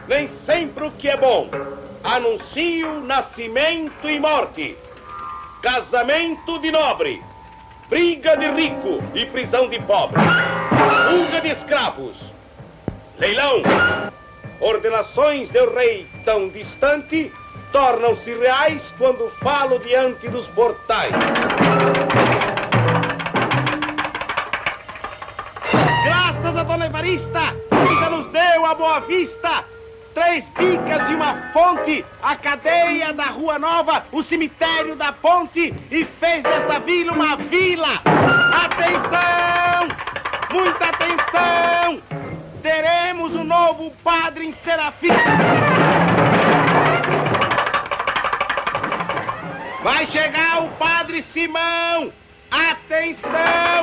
nem sempre o que é bom. Anuncio nascimento e morte, casamento de nobre, briga de rico e prisão de pobre, fuga de escravos, leilão. Ordenações do rei tão distante tornam-se reais quando falo diante dos portais. Graças a Dona Evarista, que já nos deu a Boa Vista, 3 bicas e uma fonte, a cadeia da Rua Nova, o cemitério da ponte, e fez dessa vila uma vila. Atenção! Muita atenção! Teremos um novo padre em Serafim. Vai chegar o padre Simão. Atenção!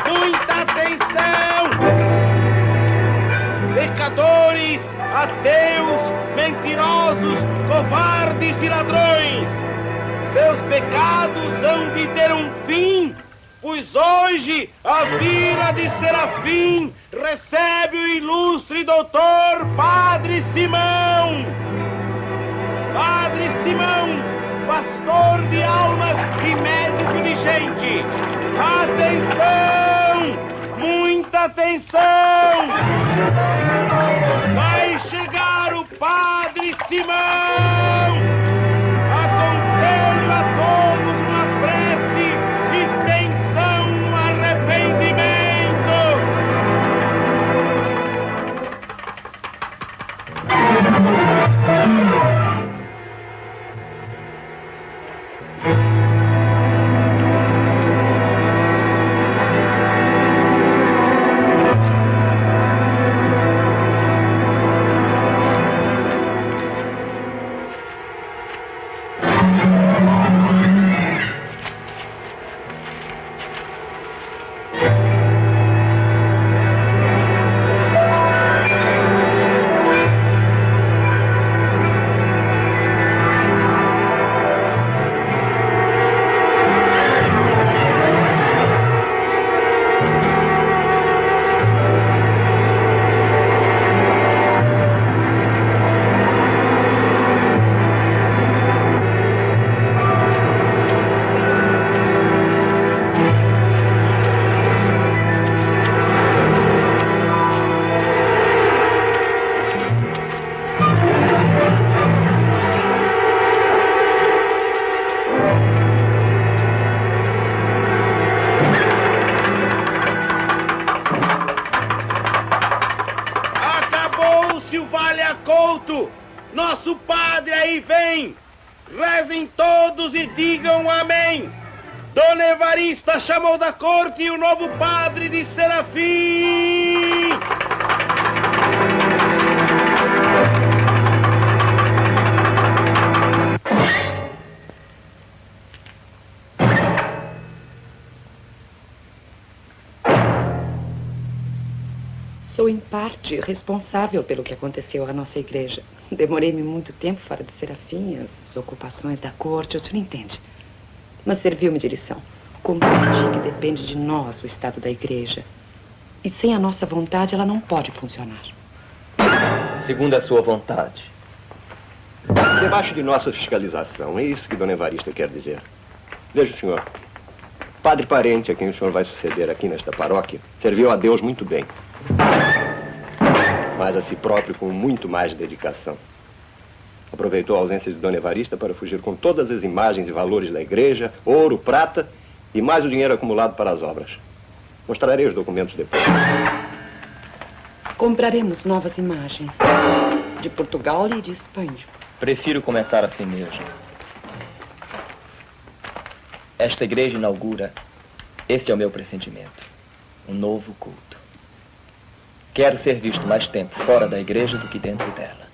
Muita atenção! Pecadores, ateus, mentirosos, covardes e ladrões, seus pecados hão de ter um fim, pois hoje a vila de Serafim recebe o ilustre doutor Padre Simão. Padre Simão, pastor de almas e médico de gente. Atenção! Muita atenção! Vai chegar o Padre Simão! Aconselho a todos uma prece e pensão no arrependimento! Nosso padre aí vem! Rezem todos e digam amém! Dona Evarista chamou da corte o novo padre de Serafim! Sou, em parte, responsável pelo que aconteceu à nossa igreja. Demorei-me muito tempo fora de Serafim, as ocupações da corte, o senhor entende. Mas serviu-me de lição. Compreendi que depende de nós o estado da igreja. E sem a nossa vontade, ela não pode funcionar. Segundo a sua vontade. Debaixo de nossa fiscalização, é isso que Dona Evarista quer dizer. Veja, senhor, padre parente a quem o senhor vai suceder aqui nesta paróquia, serviu a Deus muito bem. Mas a si próprio com muito mais dedicação. Aproveitou a ausência de Dona Evarista para fugir com todas as imagens e valores da igreja, ouro, prata e mais o dinheiro acumulado para as obras. Mostrarei os documentos depois. Compraremos novas imagens de Portugal e de Espanha. Prefiro começar assim mesmo. Esta igreja inaugura, esse é o meu pressentimento, um novo culto. Quero ser visto mais tempo fora da igreja do que dentro dela.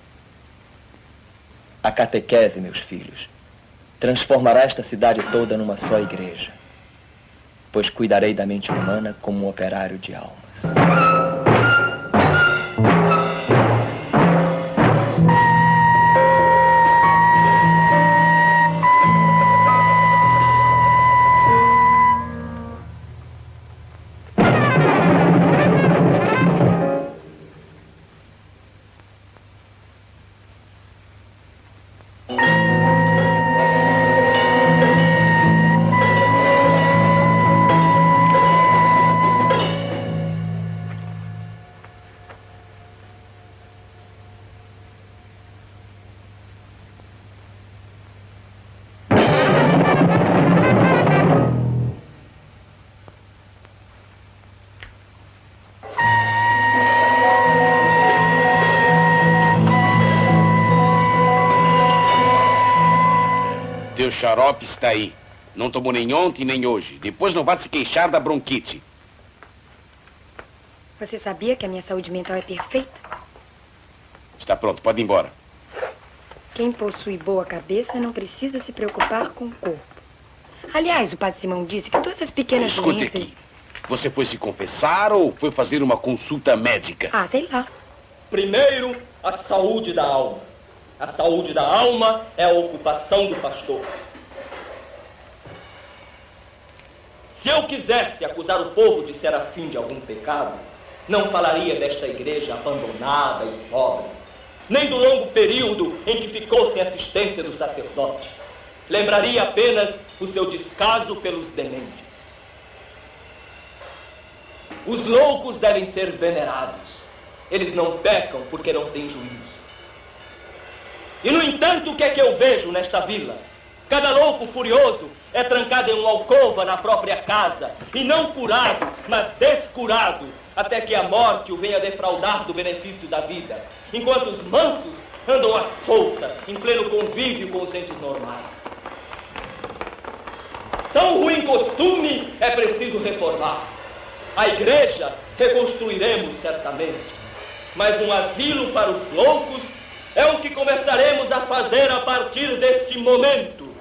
A catequese, meus filhos, transformará esta cidade toda numa só igreja, pois cuidarei da mente humana como um operário de almas. Teu xarope está aí. Não tomou nem ontem nem hoje. Depois não vá se queixar da bronquite. Você sabia que a minha saúde mental é perfeita? Está pronto, pode ir embora. Quem possui boa cabeça não precisa se preocupar com o corpo. Aliás, o padre Simão disse que todas as pequenas Escute doenças... aqui. Você foi se confessar ou foi fazer uma consulta médica? Ah, sei lá. Primeiro, a saúde da alma. A saúde da alma é a ocupação do pastor. Se eu quisesse acusar o povo de Serafim de algum pecado, não falaria desta igreja abandonada e pobre, nem do longo período em que ficou sem assistência do sacerdote. Lembraria apenas o seu descaso pelos dementes. Os loucos devem ser venerados. Eles não pecam porque não têm juízo. E, no entanto, o que é que eu vejo nesta vila? Cada louco furioso é trancado em uma alcova na própria casa, e não curado, mas descurado, até que a morte o venha defraudar do benefício da vida, enquanto os mansos andam à solta, em pleno convívio com os entes normais. Tão ruim costume é preciso reformar. A igreja reconstruiremos certamente, mas um asilo para os loucos é o que começaremos a fazer a partir deste momento.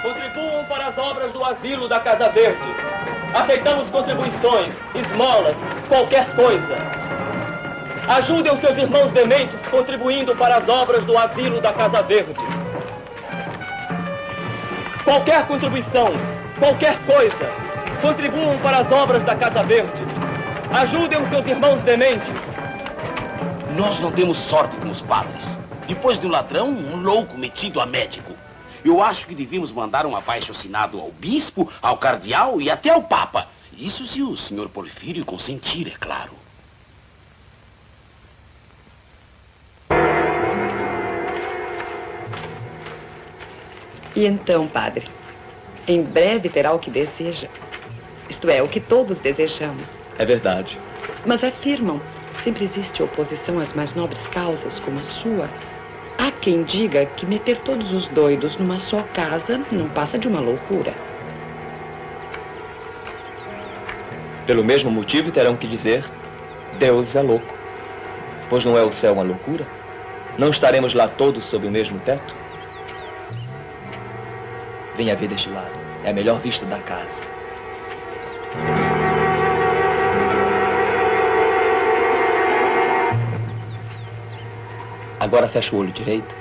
Contribuam para as obras do asilo da Casa Verde. Aceitamos contribuições, esmolas, qualquer coisa. Ajudem os seus irmãos dementes contribuindo para as obras do asilo da Casa Verde. Qualquer contribuição, qualquer coisa, contribuam para as obras da Casa Verde. Ajudem os seus irmãos dementes. Nós não temos sorte com os padres. Depois de um ladrão, um louco metido a médico. Eu acho que devíamos mandar um abaixo-assinado ao bispo, ao cardeal e até ao papa. Isso se o senhor Porfírio consentir, é claro. E então, padre, em breve terá o que deseja. Isto é, o que todos desejamos. É verdade. Mas afirmam, sempre existe oposição às mais nobres causas, como a sua. Há quem diga que meter todos os doidos numa só casa não passa de uma loucura. Pelo mesmo motivo terão que dizer, Deus é louco. Pois não é o céu uma loucura? Não estaremos lá todos sob o mesmo teto? Venha ver deste lado. É a melhor vista da casa. Agora fecha o olho direito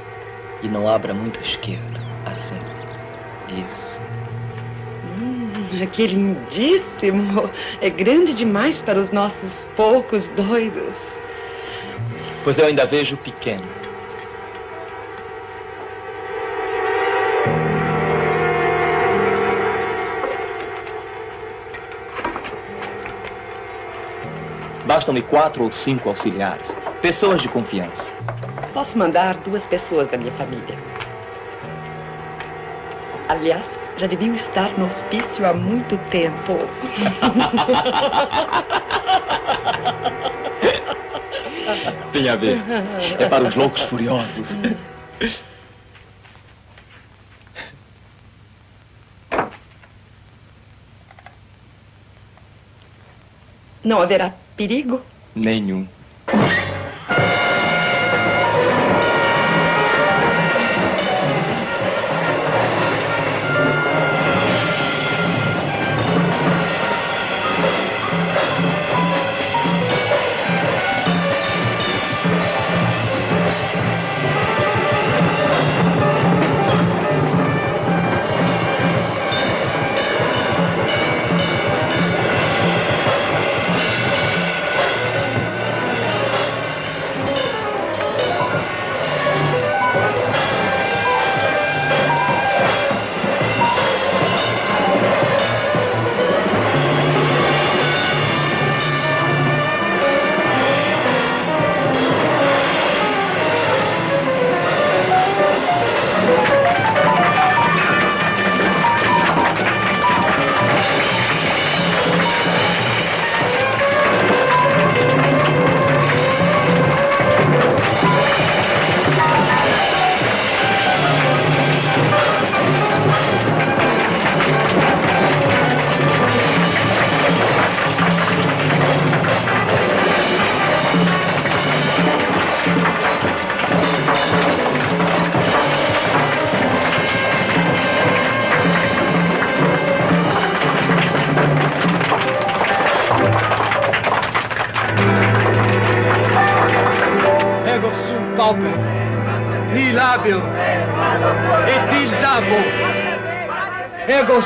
e não abra muito a esquerda. Assim. Isso. Que lindíssimo! É grande demais para os nossos poucos doidos. Pois eu ainda vejo pequeno. Bastam-me 4 ou 5 auxiliares, pessoas de confiança. Posso mandar 2 pessoas da minha família. Aliás, já deviam estar no hospício há muito tempo. Venha ver. É para os loucos furiosos. Não haverá perigo? Nenhum.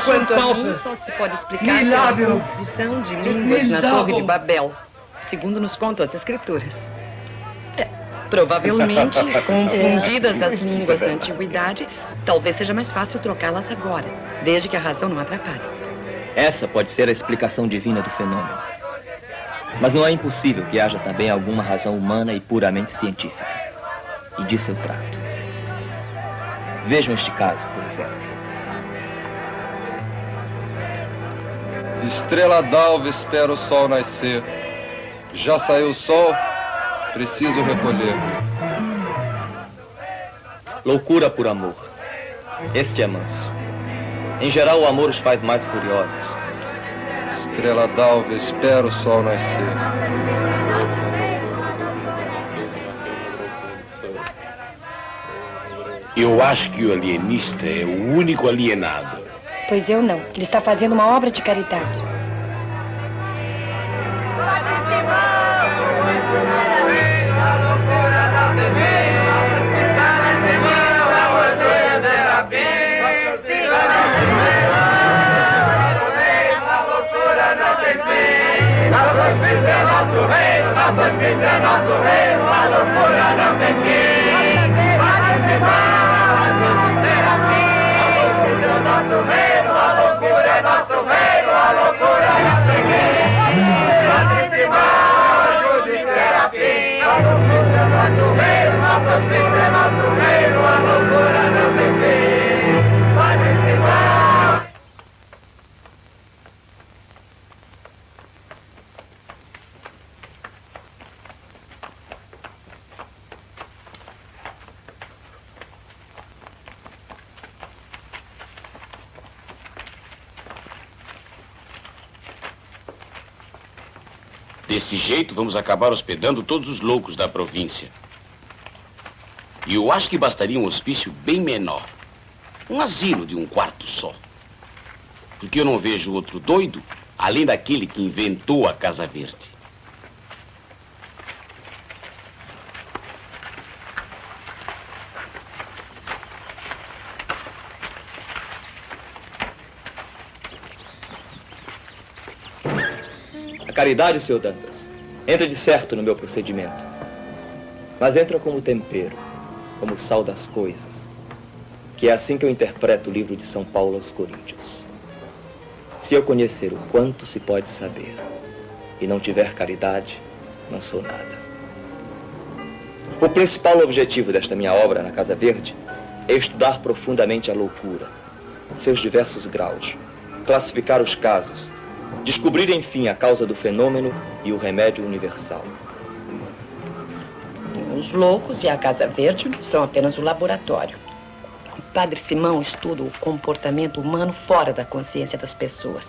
Quanto a mim, só se pode explicar pela confussão de línguas na Torre de Babel, segundo nos contam as escrituras. Provavelmente, confundidas as línguas da antiguidade, talvez seja mais fácil trocá-las agora, desde que a razão não atrapalhe. Essa pode ser a explicação divina do fenômeno. Mas não é impossível que haja também alguma razão humana e puramente científica. E de seu trato. Vejam este caso, por exemplo. Estrela d'alva, espera o sol nascer. Já saiu o sol, preciso recolher. Loucura por amor. Este é manso. Em geral, o amor os faz mais furiosos. Estrela d'alva, espera o sol nascer. Eu acho que o alienista é o único alienado. Pois eu não. Ele está fazendo uma obra de caridade. Nosso reino, a loucura não tem fim. Desse jeito, vamos acabar hospedando todos os loucos da província. E eu acho que bastaria um hospício bem menor. Um asilo de um quarto só. Porque eu não vejo outro doido, além daquele que inventou a Casa Verde. A caridade, Sr. Dantas, entra de certo no meu procedimento. Mas entra como tempero, como sal das coisas. Que é assim que eu interpreto o livro de São Paulo aos Coríntios. Se eu conhecer o quanto se pode saber e não tiver caridade, não sou nada. O principal objetivo desta minha obra na Casa Verde é estudar profundamente a loucura, seus diversos graus, classificar os casos, descobrir, enfim, a causa do fenômeno e o remédio universal. Os loucos e a Casa Verde são apenas o laboratório. O Padre Simão estuda o comportamento humano fora da consciência das pessoas.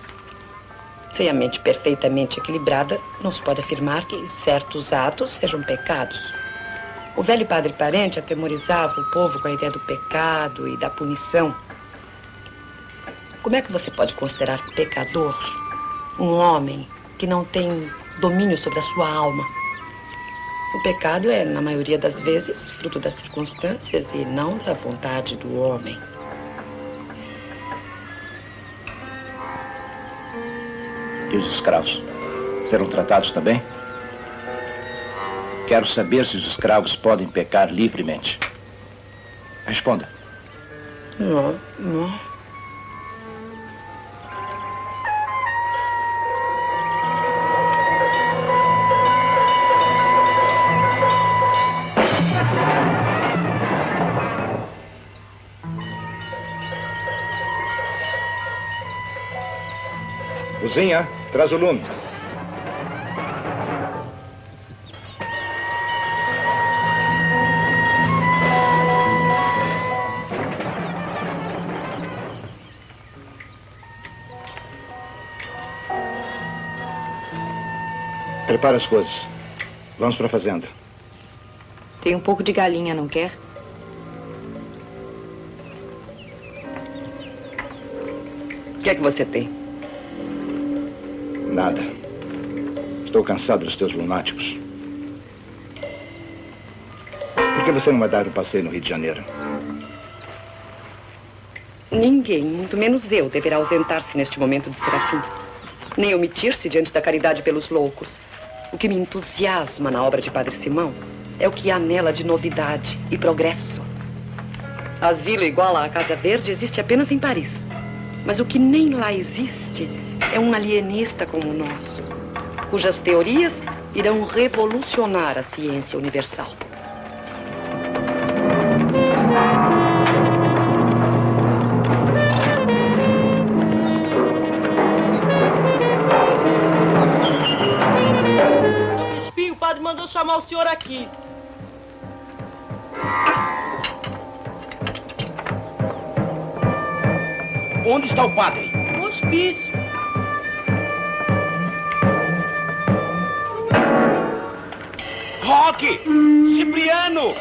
Sem a mente perfeitamente equilibrada, não se pode afirmar que certos atos sejam pecados. O velho padre Parente atemorizava o povo com a ideia do pecado e da punição. Como é que você pode considerar pecador um homem que não tem domínio sobre a sua alma? O pecado é, na maioria das vezes, fruto das circunstâncias e não da vontade do homem. E os escravos serão tratados também? Quero saber se os escravos podem pecar livremente. Responda. Não. Cozinha, traz o lume. Prepara as coisas. Vamos para a fazenda. Tem um pouco de galinha, não quer? O que é que você tem? Nada. Estou cansado dos teus lunáticos. Por que você não vai dar um passeio no Rio de Janeiro? Ninguém, muito menos eu, deverá ausentar-se neste momento de Serafim. Nem omitir-se diante da caridade pelos loucos. O que me entusiasma na obra de Padre Simão é o que há nela de novidade e progresso. Asilo igual à Casa Verde existe apenas em Paris. Mas o que nem lá existe é um alienista como o nosso, cujas teorias irão revolucionar a ciência universal. O padre mandou chamar o senhor aqui. Onde está o padre? No hospício. Roque! Cipriano!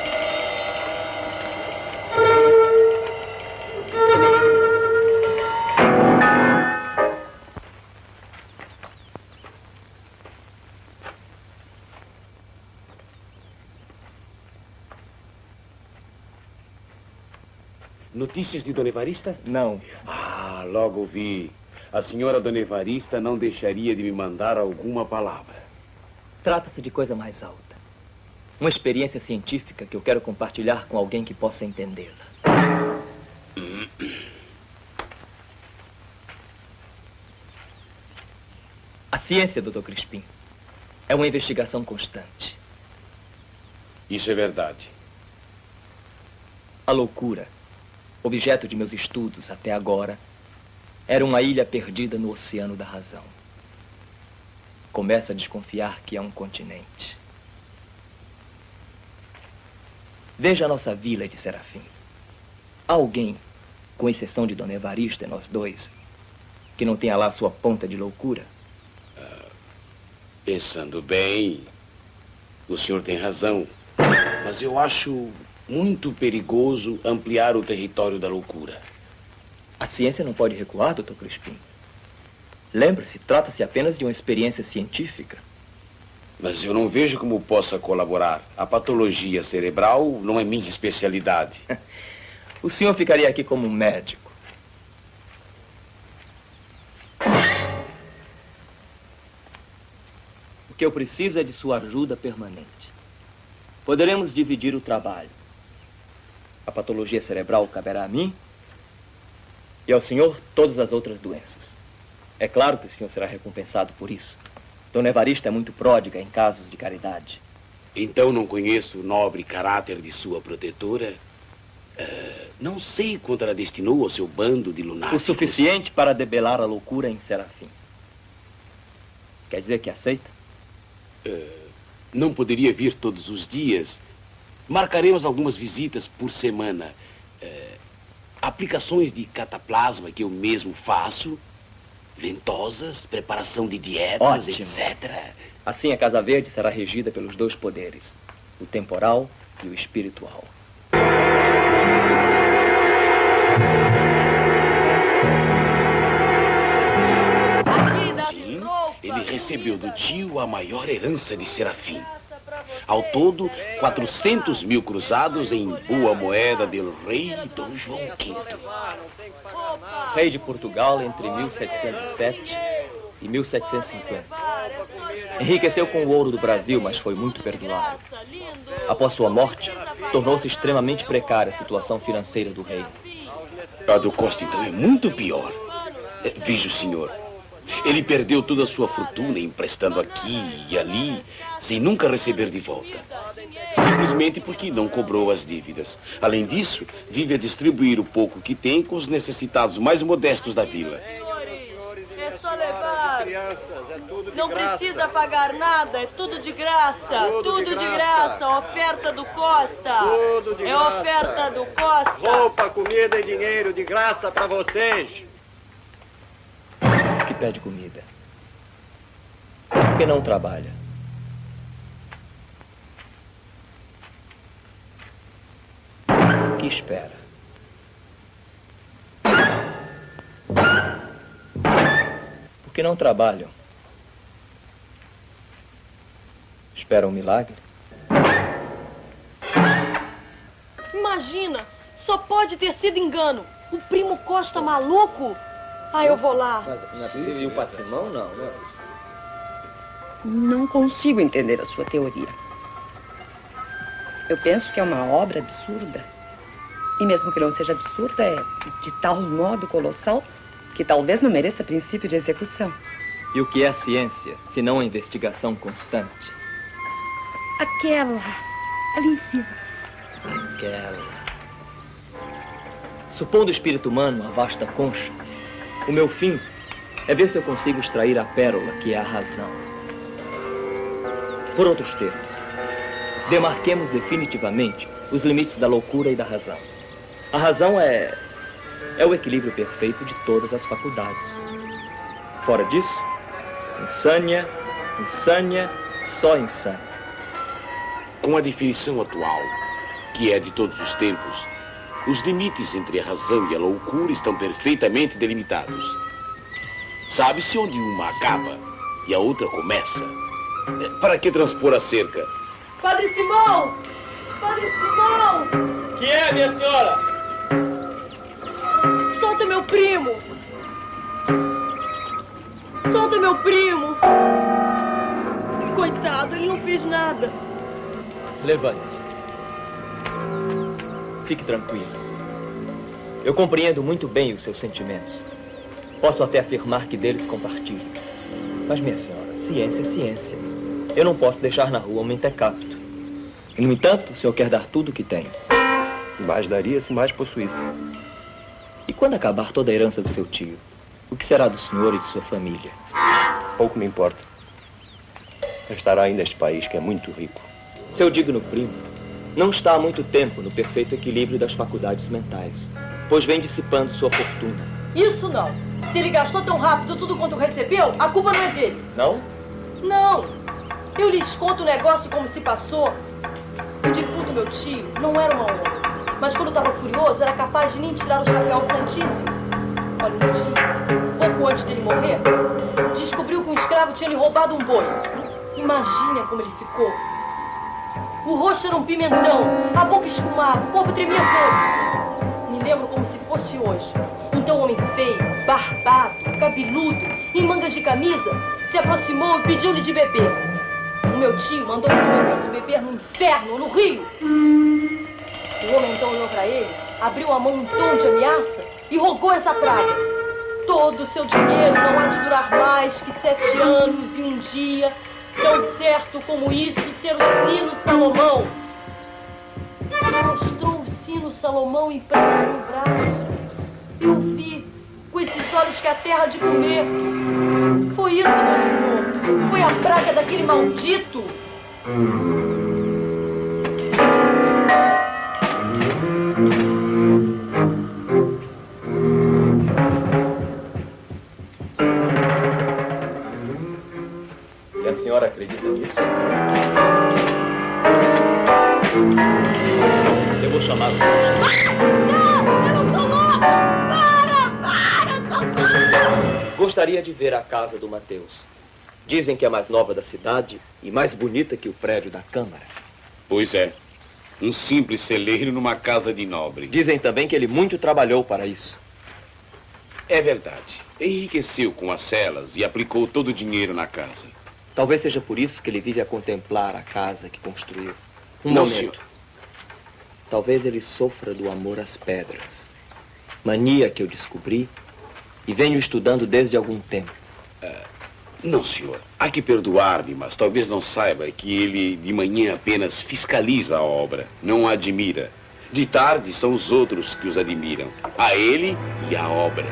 Notícias de Dona Evarista? Não. Ah, logo vi. A senhora Dona Evarista não deixaria de me mandar alguma palavra. Trata-se de coisa mais alta. Uma experiência científica que eu quero compartilhar com alguém que possa entendê-la. A ciência, Dr. Crispim, é uma investigação constante. Isso é verdade. A loucura, objeto de meus estudos até agora, era uma ilha perdida no oceano da razão. Começo a desconfiar que é um continente. Veja a nossa vila de Serafim. Há alguém, com exceção de Dona Evarista e nós dois, que não tenha lá sua ponta de loucura? Pensando bem, o senhor tem razão. Mas eu acho muito perigoso ampliar o território da loucura. A ciência não pode recuar, Dr. Crispim. Lembre-se, trata-se apenas de uma experiência científica. Mas eu não vejo como possa colaborar. A patologia cerebral não é minha especialidade. O senhor ficaria aqui como um médico. O que eu preciso é de sua ajuda permanente. Poderemos dividir o trabalho. A patologia cerebral caberá a mim e ao senhor todas as outras doenças. É claro que o senhor será recompensado por isso. Dona Evarista é muito pródiga em casos de caridade. Então não conheço o nobre caráter de sua protetora? Não sei quanto ela destinou ao seu bando de lunáticos. O suficiente para debelar a loucura em Serafim. Quer dizer que aceita? Não poderia vir todos os dias. Marcaremos algumas visitas por semana. Aplicações de cataplasma que eu mesmo faço. Ventosas, preparação de dietas, ótimo, etc. Assim a Casa Verde será regida pelos dois poderes, o temporal e o espiritual. Sim, ele recebeu do tio a maior herança de Serafim. Ao todo, 400 mil cruzados em boa moeda del rei Dom João V. Rei de Portugal entre 1707 e 1750. Enriqueceu com o ouro do Brasil, mas foi muito perdoado. Após sua morte, tornou-se extremamente precária a situação financeira do reino. A do Costa, então, é muito pior. Veja o senhor. Ele perdeu toda a sua fortuna emprestando aqui e ali, sem nunca receber de volta. Simplesmente porque não cobrou as dívidas. Além disso, vive a distribuir o pouco que tem com os necessitados mais modestos da vila. É só levar. Não precisa pagar nada, é tudo de graça. Tudo de graça. Oferta do Costa. É oferta do Costa. Roupa, comida e dinheiro de graça para vocês. Que pede comida? Por que não trabalha? O que espera? Por que não trabalham? Espera um milagre? Imagina, só pode ter sido engano. O primo Costa maluco? Ah, eu vou lá. E o Patrimão não, né? Não consigo entender a sua teoria. Eu penso que é uma obra absurda. E mesmo que não seja absurda, é de tal modo colossal que talvez não mereça princípio de execução. E o que é a ciência, se não a investigação constante? Aquela, ali em cima. Aquela. Supondo o espírito humano uma vasta concha, o meu fim é ver se eu consigo extrair a pérola que é a razão. Por outros termos, demarquemos definitivamente os limites da loucura e da razão. A razão é o equilíbrio perfeito de todas as faculdades. Fora disso, insânia, insânia, só insânia. Com a definição atual, que é de todos os tempos, os limites entre a razão e a loucura estão perfeitamente delimitados. Sabe-se onde uma acaba e a outra começa. Para que transpor a cerca? Padre Simão! Padre Simão! Que é, minha senhora? Solta meu primo! Solta meu primo! Coitado, ele não fez nada. Levante-se. Fique tranquilo. Eu compreendo muito bem os seus sentimentos. Posso até afirmar que deles compartilho. Mas, minha senhora, ciência é ciência. Eu não posso deixar na rua um mentecapto. No entanto, o senhor quer dar tudo o que tem. Mais daria se mais possuísse. E quando acabar toda a herança do seu tio, o que será do senhor e de sua família? Pouco me importa. Restará ainda este país que é muito rico. Seu digno primo não está há muito tempo no perfeito equilíbrio das faculdades mentais, pois vem dissipando sua fortuna. Isso não. Se ele gastou tão rápido tudo quanto recebeu, a culpa não é dele. Não? Não! Eu lhes conto o negócio como se passou. O defunto meu tio não era uma honra, mas quando estava furioso era capaz de nem tirar o chapéu santíssimo. Olha, um dia, pouco antes dele morrer, descobriu que um escravo tinha lhe roubado um boi. Imagina como ele ficou. O rosto era um pimentão, a boca escumava, o corpo tremia todo. Me lembro como se fosse hoje. Então o homem feio, barbado, cabeludo, em mangas de camisa, se aproximou e pediu-lhe de beber. O meu tio mandou que o homem fosse beber no inferno ou no rio. O homem então olhou para ele, abriu a mão em tom de ameaça e rogou essa praga. Todo o seu dinheiro não há de durar mais que 7 anos e um dia, tão certo como isso ser o sino Salomão. Mostrou o sino Salomão impresso no braço. Eu vi, com esses olhos que a terra há de comer. Foi isso, meu senhor. Foi a praga daquele maldito. E a senhora acredita nisso? Eu vou chamar o Não! Eu não sou louco! Para, socorro! Gostaria de ver a casa do Mateus. Dizem que é a mais nova da cidade e mais bonita que o prédio da Câmara. Pois é. Um simples celeiro numa casa de nobre. Dizem também que ele muito trabalhou para isso. É verdade. Enriqueceu com as celas e aplicou todo o dinheiro na casa. Talvez seja por isso que ele vive a contemplar a casa que construiu. Um Não, momento. senhor. Talvez ele sofra do amor às pedras. Mania que eu descobri e venho estudando desde algum tempo. Não, senhor. Há que perdoar-me, mas talvez não saiba que ele de manhã apenas fiscaliza a obra, não a admira. De tarde são os outros que os admiram. A ele e a obra.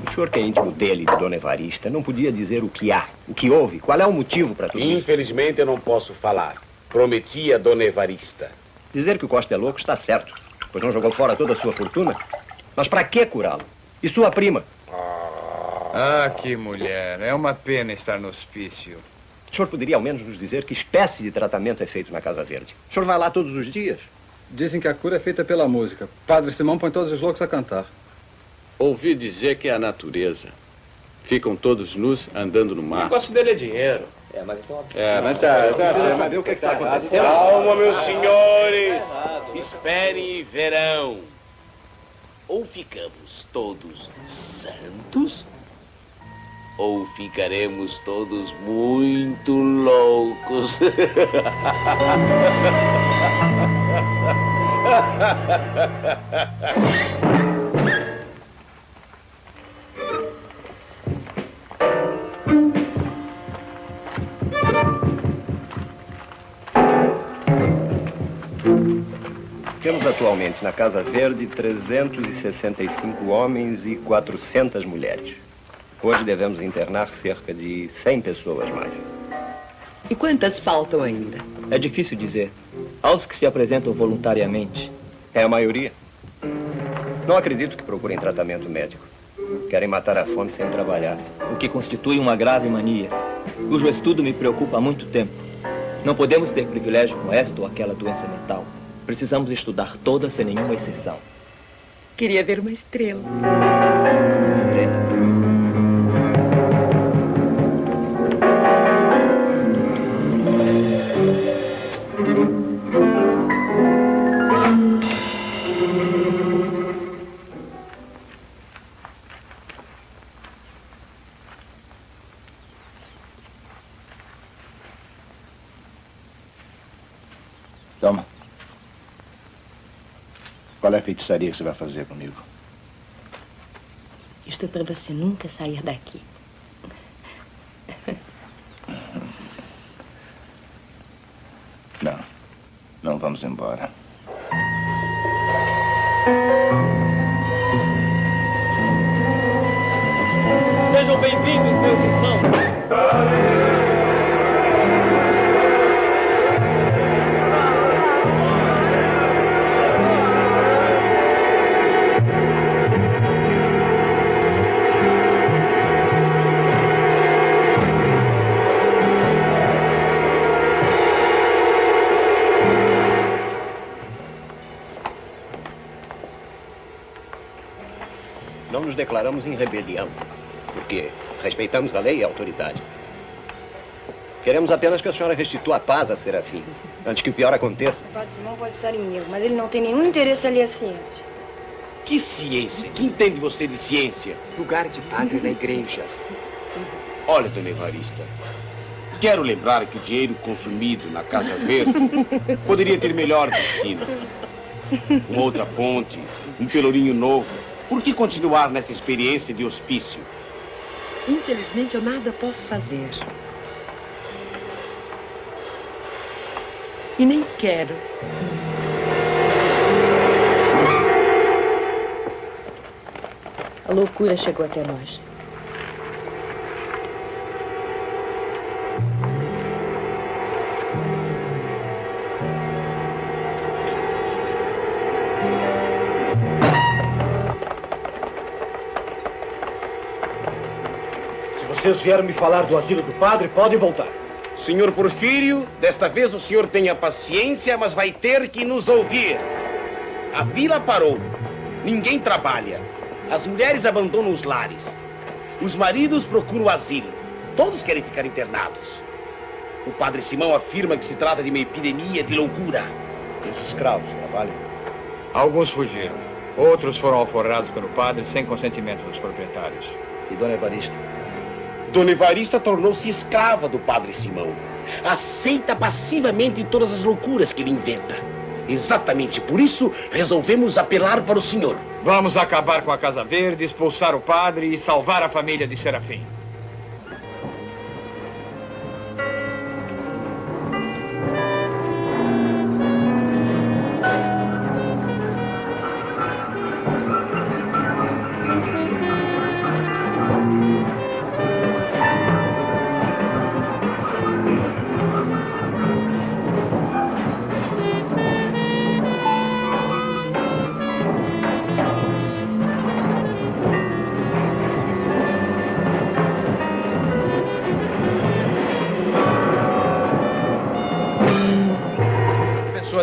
O senhor que é íntimo dele, de Dona Evarista, não podia dizer o que há, o que houve, qual é o motivo para tudo isso? Infelizmente eu não posso falar. Prometi a Dona Evarista. Dizer que o Costa é louco está certo, pois não jogou fora toda a sua fortuna. Mas para que curá-lo? E sua prima? Ah, que mulher. É uma pena estar no hospício. O senhor poderia ao menos nos dizer que espécie de tratamento é feito na Casa Verde? O senhor vai lá todos os dias? Dizem que a cura é feita pela música. Padre Simão põe todos os loucos a cantar. Ouvi dizer que é a natureza. Ficam todos nus andando no mar. O negócio dele é dinheiro. Mas Mas o que está acontecendo? Calma, meus senhores. Esperem e verão. Ou ficamos todos santos, ou ficaremos todos muito loucos. Temos atualmente na Casa Verde 365 homens e 400 mulheres. Hoje devemos internar cerca de 100 pessoas mais. E quantas faltam ainda? É difícil dizer. Aos que se apresentam voluntariamente. É a maioria. Não acredito que procurem tratamento médico. Querem matar a fome sem trabalhar. O que constitui uma grave mania, cujo estudo me preocupa há muito tempo. Não podemos ter privilégio com esta ou aquela doença mental. Precisamos estudar todas sem nenhuma exceção. Queria ver uma estrela. Estrela? Toma. Qual é a feitiçaria que você vai fazer comigo? Isto é para você nunca sair daqui. Não. Não vamos embora. Sejam bem-vindos, meus irmãos. Não nos declaramos em rebelião, porque respeitamos a lei e a autoridade. Queremos apenas que a senhora restitua a paz a Serafim, antes que o pior aconteça. O Padre Simão pode estar em erro, mas ele não tem nenhum interesse ali à ciência. Que ciência? Que entende você de ciência? Lugar de padre na igreja. Olha, dona Evarista, quero lembrar que o dinheiro consumido na Casa Verde poderia ter melhor destino. Uma outra ponte, um pelourinho novo. Por que continuar nessa experiência de hospício? Infelizmente, eu nada posso fazer. E nem quero. A loucura chegou até nós. Se vocês vieram me falar do asilo do padre, podem voltar. Senhor Porfírio, desta vez o senhor tenha paciência, mas vai ter que nos ouvir. A vila parou. Ninguém trabalha. As mulheres abandonam os lares. Os maridos procuram asilo. Todos querem ficar internados. O padre Simão afirma que se trata de uma epidemia de loucura. Os escravos trabalham? Alguns fugiram. Outros foram alforrados pelo padre sem consentimento dos proprietários. E Dona Evarista? Dona Evarista tornou-se escrava do padre Simão. Aceita passivamente todas as loucuras que ele inventa. Exatamente por isso, resolvemos apelar para o senhor. Vamos acabar com a Casa Verde, expulsar o padre e salvar a família de Serafim.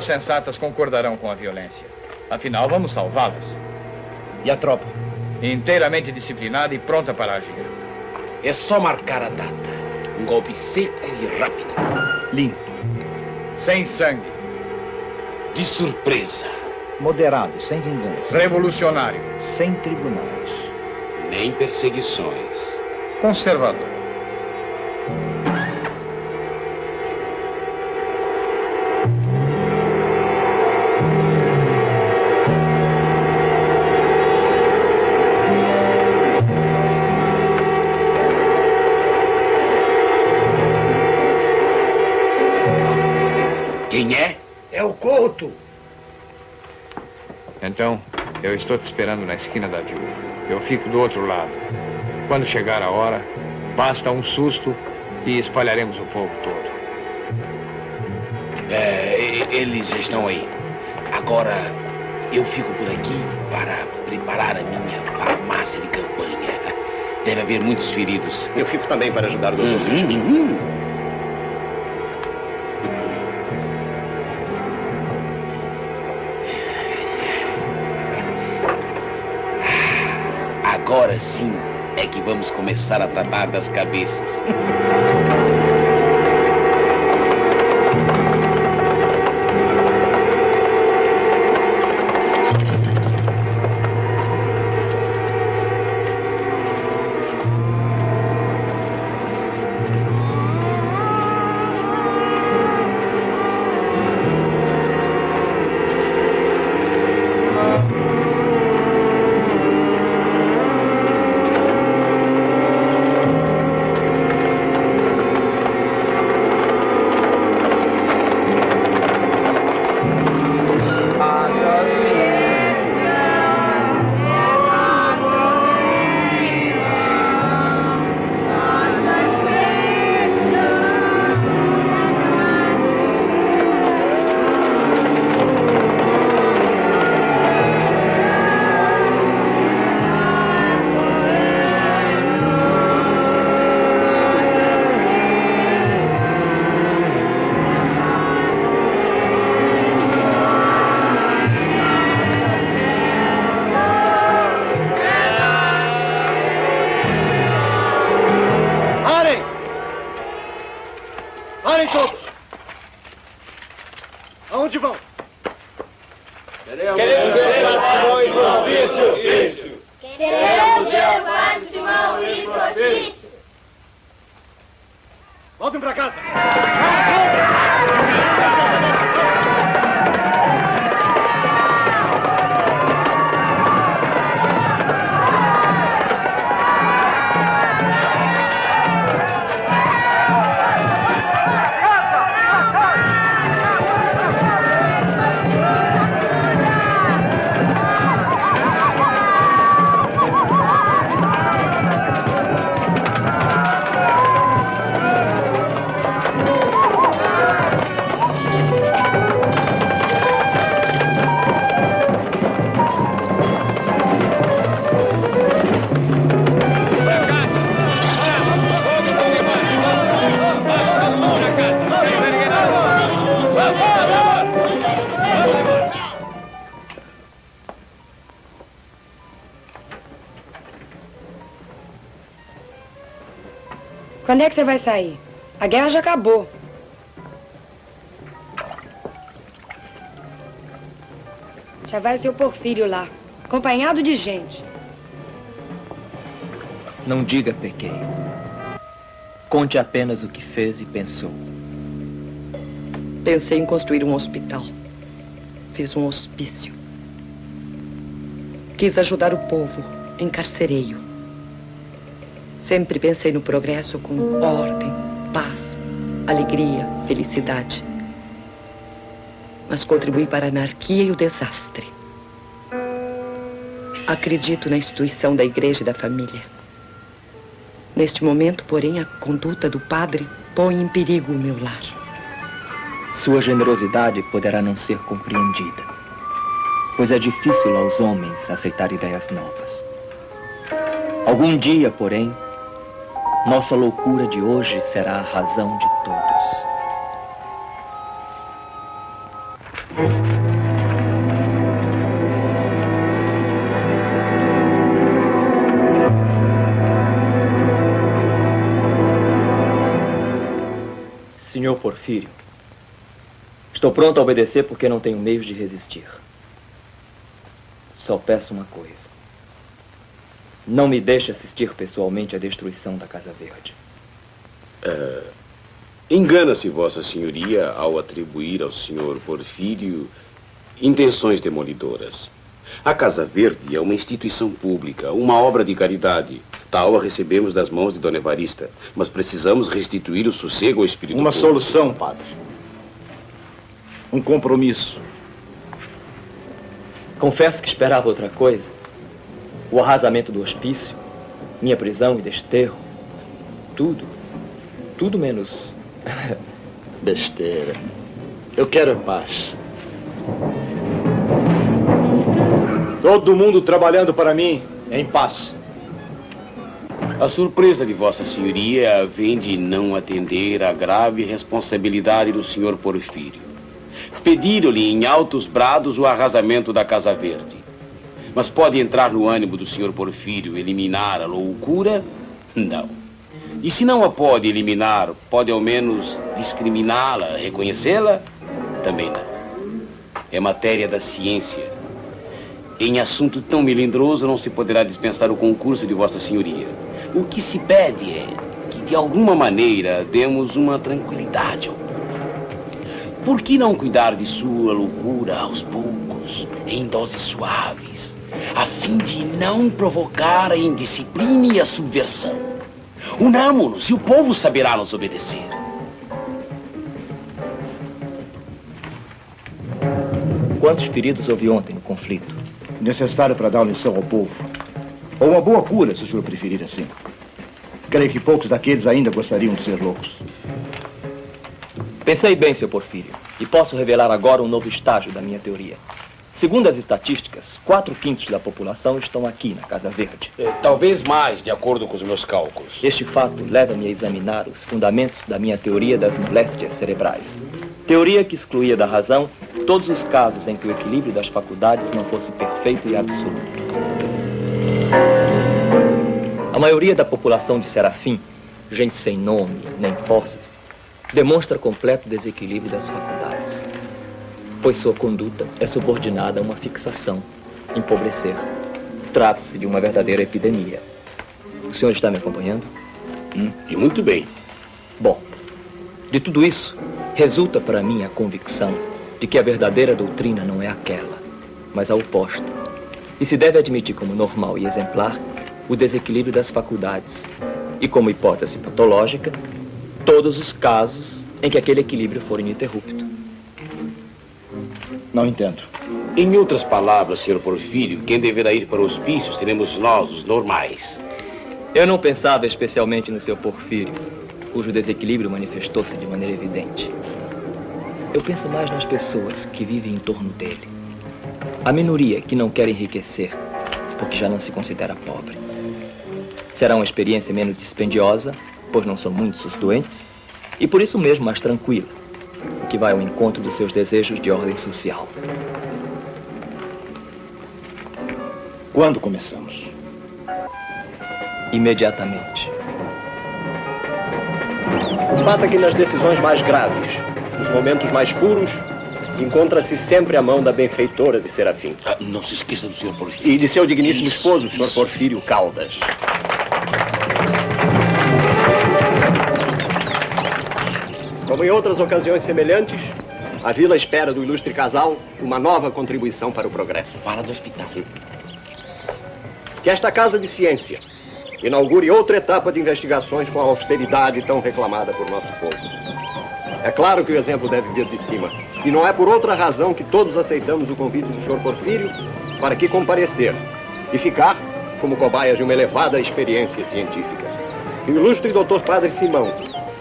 Sensatas concordarão com a violência. Afinal, vamos salvá-las. E a tropa? Inteiramente disciplinada e pronta para agir. É só marcar a data. Um golpe seco e rápido. Limpo. Sem sangue. De surpresa. Moderado, sem vingança. Revolucionário. Sem tribunais. Nem perseguições. Conservador. Quem é? É o Couto. Então, eu estou te esperando na esquina da viúva. Eu fico do outro lado. Quando chegar a hora, basta um susto e espalharemos o povo todo. Eles estão aí. Agora, Eu fico por aqui para preparar a minha farmácia de campanha. Deve haver muitos feridos. Eu fico também para ajudar o doutor. Agora sim é que vamos começar a tratar das cabeças. Voltem pra casa! Quando é que você vai sair? A guerra já acabou. Já vai seu Porfírio lá, acompanhado de gente. Não diga pequei. Conte apenas o que fez e pensou. Pensei em construir um hospital. Fiz um hospício. Quis ajudar o povo. Encarcerei-o. Sempre pensei no progresso com ordem, paz, alegria, felicidade. Mas contribuí para a anarquia e o desastre. Acredito na instituição da igreja e da família. Neste momento, porém, a conduta do padre põe em perigo o meu lar. Sua generosidade poderá não ser compreendida, pois é difícil aos homens aceitar ideias novas. Algum dia, porém, nossa loucura de hoje será a razão de todos. Senhor Porfírio, estou pronto a obedecer porque não tenho meios de resistir. Só peço uma coisa. Não me deixe assistir pessoalmente à destruição da Casa Verde. Engana-se Vossa Senhoria ao atribuir ao senhor Porfírio intenções demolidoras. A Casa Verde é uma instituição pública, uma obra de caridade. Tal a recebemos das mãos de Dona Evarista, mas precisamos restituir o sossego ao espírito Uma público. solução, padre. Um compromisso. Confesso que esperava outra coisa. O arrasamento do hospício, minha prisão e desterro. Tudo menos... Besteira. Eu quero paz. Todo mundo trabalhando para mim em paz. A surpresa de Vossa Senhoria vem de não atender à grave responsabilidade do Sr. Porfírio. Pediram-lhe em altos brados o arrasamento da Casa Verde. Mas pode entrar no ânimo do Sr. Porfírio eliminar a loucura? Não. E se não a pode eliminar, pode ao menos discriminá-la, reconhecê-la? Também não. É matéria da ciência. Em assunto tão melindroso não se poderá dispensar o concurso de Vossa Senhoria. O que se pede é que, de alguma maneira, demos uma tranquilidade ao povo. Por que não cuidar de sua loucura aos poucos, em doses suaves, a fim de não provocar a indisciplina e a subversão? Unamo-nos e o povo saberá nos obedecer. Quantos feridos houve ontem no conflito? Necessário para dar uma lição ao povo. Ou uma boa cura, se o senhor preferir assim. Creio que poucos daqueles ainda gostariam de ser loucos. Pensei bem, Sr. Porfírio, e posso revelar agora um novo estágio da minha teoria. Segundo as estatísticas, 4/5 da população estão aqui na Casa Verde. Talvez mais, de acordo com os meus cálculos. Este fato leva-me a examinar os fundamentos da minha teoria das moléstias cerebrais. Teoria que excluía da razão todos os casos em que o equilíbrio das faculdades não fosse perfeito e absoluto. A maioria da população de Serafim, gente sem nome nem posses, demonstra completo desequilíbrio das faculdades, pois sua conduta é subordinada a uma fixação, empobrecer. Trata-se de uma verdadeira epidemia. O senhor está me acompanhando? E muito bem. Bom, de tudo isso, resulta para mim a convicção de que a verdadeira doutrina não é aquela, mas a oposta. E se deve admitir como normal e exemplar o desequilíbrio das faculdades e, como hipótese patológica, todos os casos em que aquele equilíbrio for ininterrupto. Não entendo. Em outras palavras, Sr. Porfírio, quem deverá ir para o hospício seremos nós, os normais. Eu não pensava especialmente no Sr. Porfírio, cujo desequilíbrio manifestou-se de maneira evidente. Eu penso mais nas pessoas que vivem em torno dele. A minoria que não quer enriquecer, porque já não se considera pobre. Será uma experiência menos dispendiosa, pois não são muitos os doentes, e por isso mesmo mais tranquila, o que vai ao encontro dos seus desejos de ordem social. Quando começamos? Imediatamente. O fato é que nas decisões mais graves, nos momentos mais puros, encontra-se sempre a mão da benfeitora de Serafim. Não se esqueça do Sr. Porfírio. E de seu digníssimo esposo, o Sr. Porfírio Caldas. Como em outras ocasiões semelhantes, a vila espera do ilustre casal uma nova contribuição para o progresso. Fala do hospital. Que esta casa de ciência inaugure outra etapa de investigações com a austeridade tão reclamada por nosso povo. É claro que o exemplo deve vir de cima. E não é por outra razão que todos aceitamos o convite do Sr. Porfírio para aqui comparecer e ficar como cobaias de uma elevada experiência científica. E o ilustre Dr. Padre Simão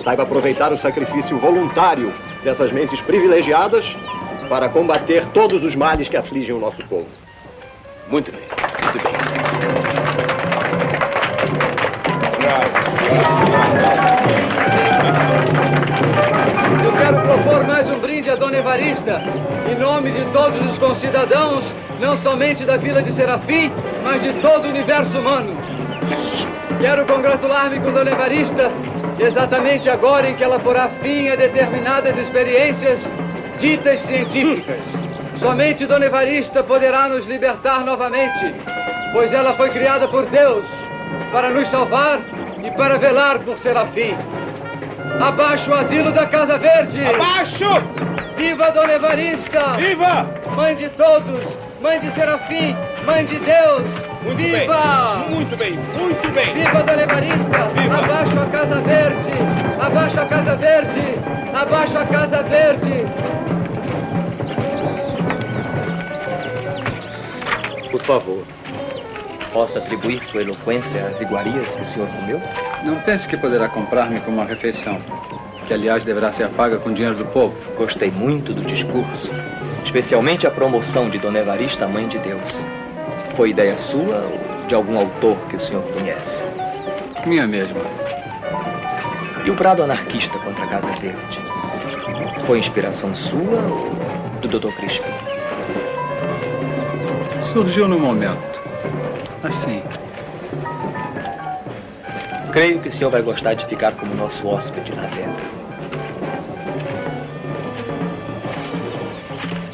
saiba aproveitar o sacrifício voluntário dessas mentes privilegiadas para combater todos os males que afligem o nosso povo. Muito bem, muito bem. Eu quero propor mais um brinde a Dona Evarista, em nome de todos os concidadãos, não somente da Vila de Serafim, mas de todo o universo humano. Quero congratular-me com Dona Evarista, exatamente agora em que ela porá fim a determinadas experiências ditas científicas. Somente Dona Evarista poderá nos libertar novamente, pois ela foi criada por Deus para nos salvar e para velar por Serafim. Abaixo o asilo da Casa Verde! Abaixo! Viva Dona Evarista! Viva! Mãe de todos, Mãe de Serafim, Mãe de Deus! Muito Viva! bem, muito bem, muito bem! Viva Dona Evarista! Viva! Abaixo a Casa Verde! Abaixo a Casa Verde! Abaixo a Casa Verde! Por favor, posso atribuir sua eloquência às iguarias que o senhor comeu? Não pense que poderá comprar-me com uma refeição, que aliás deverá ser paga com dinheiro do povo. Gostei muito do discurso, especialmente a promoção de Dona Evarista, Mãe de Deus. Foi ideia sua ou de algum autor que o senhor conhece? Minha mesma. E o brado anarquista contra a Casa Verde? Foi inspiração sua ou do Dr. Crispim? Surgiu no momento. Assim. Creio que o senhor vai gostar de ficar como nosso hóspede na venda.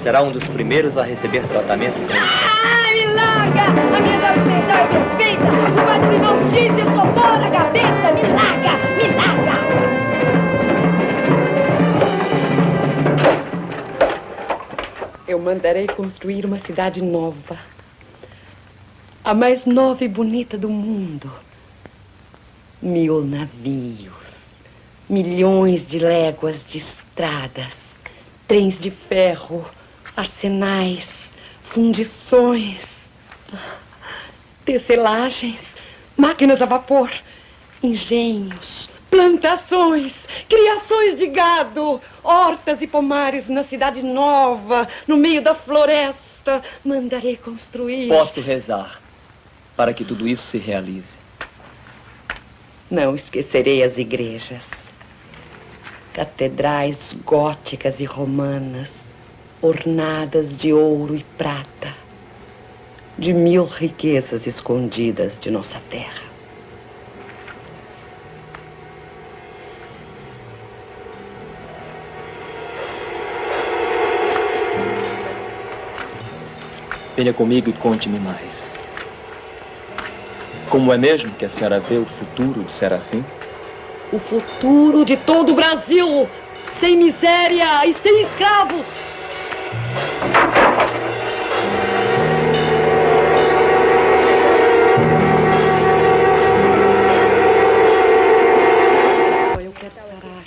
Será um dos primeiros a receber tratamento. Ah, me larga! A minha documentação é perfeita! O Padre não disse, eu sou boa na cabeça! Me larga! Me larga! Eu mandarei construir uma cidade nova. A mais nova e bonita do mundo. 1000 navios. Milhões de léguas de estradas. Trens de ferro. Arsenais. Fundições. Tecelagens. Máquinas a vapor. Engenhos. Plantações. Criações de gado. Hortas e pomares na cidade nova. No meio da floresta. Mandarei construir. Posso rezar para que tudo isso se realize. Não esquecerei as igrejas. Catedrais góticas e romanas, ornadas de ouro e prata, de 1000 riquezas escondidas de nossa terra. Venha comigo e conte-me mais. Como é mesmo que a senhora vê o futuro de Serafim? O futuro de todo o Brasil, sem miséria e sem escravos. Eu quero parar.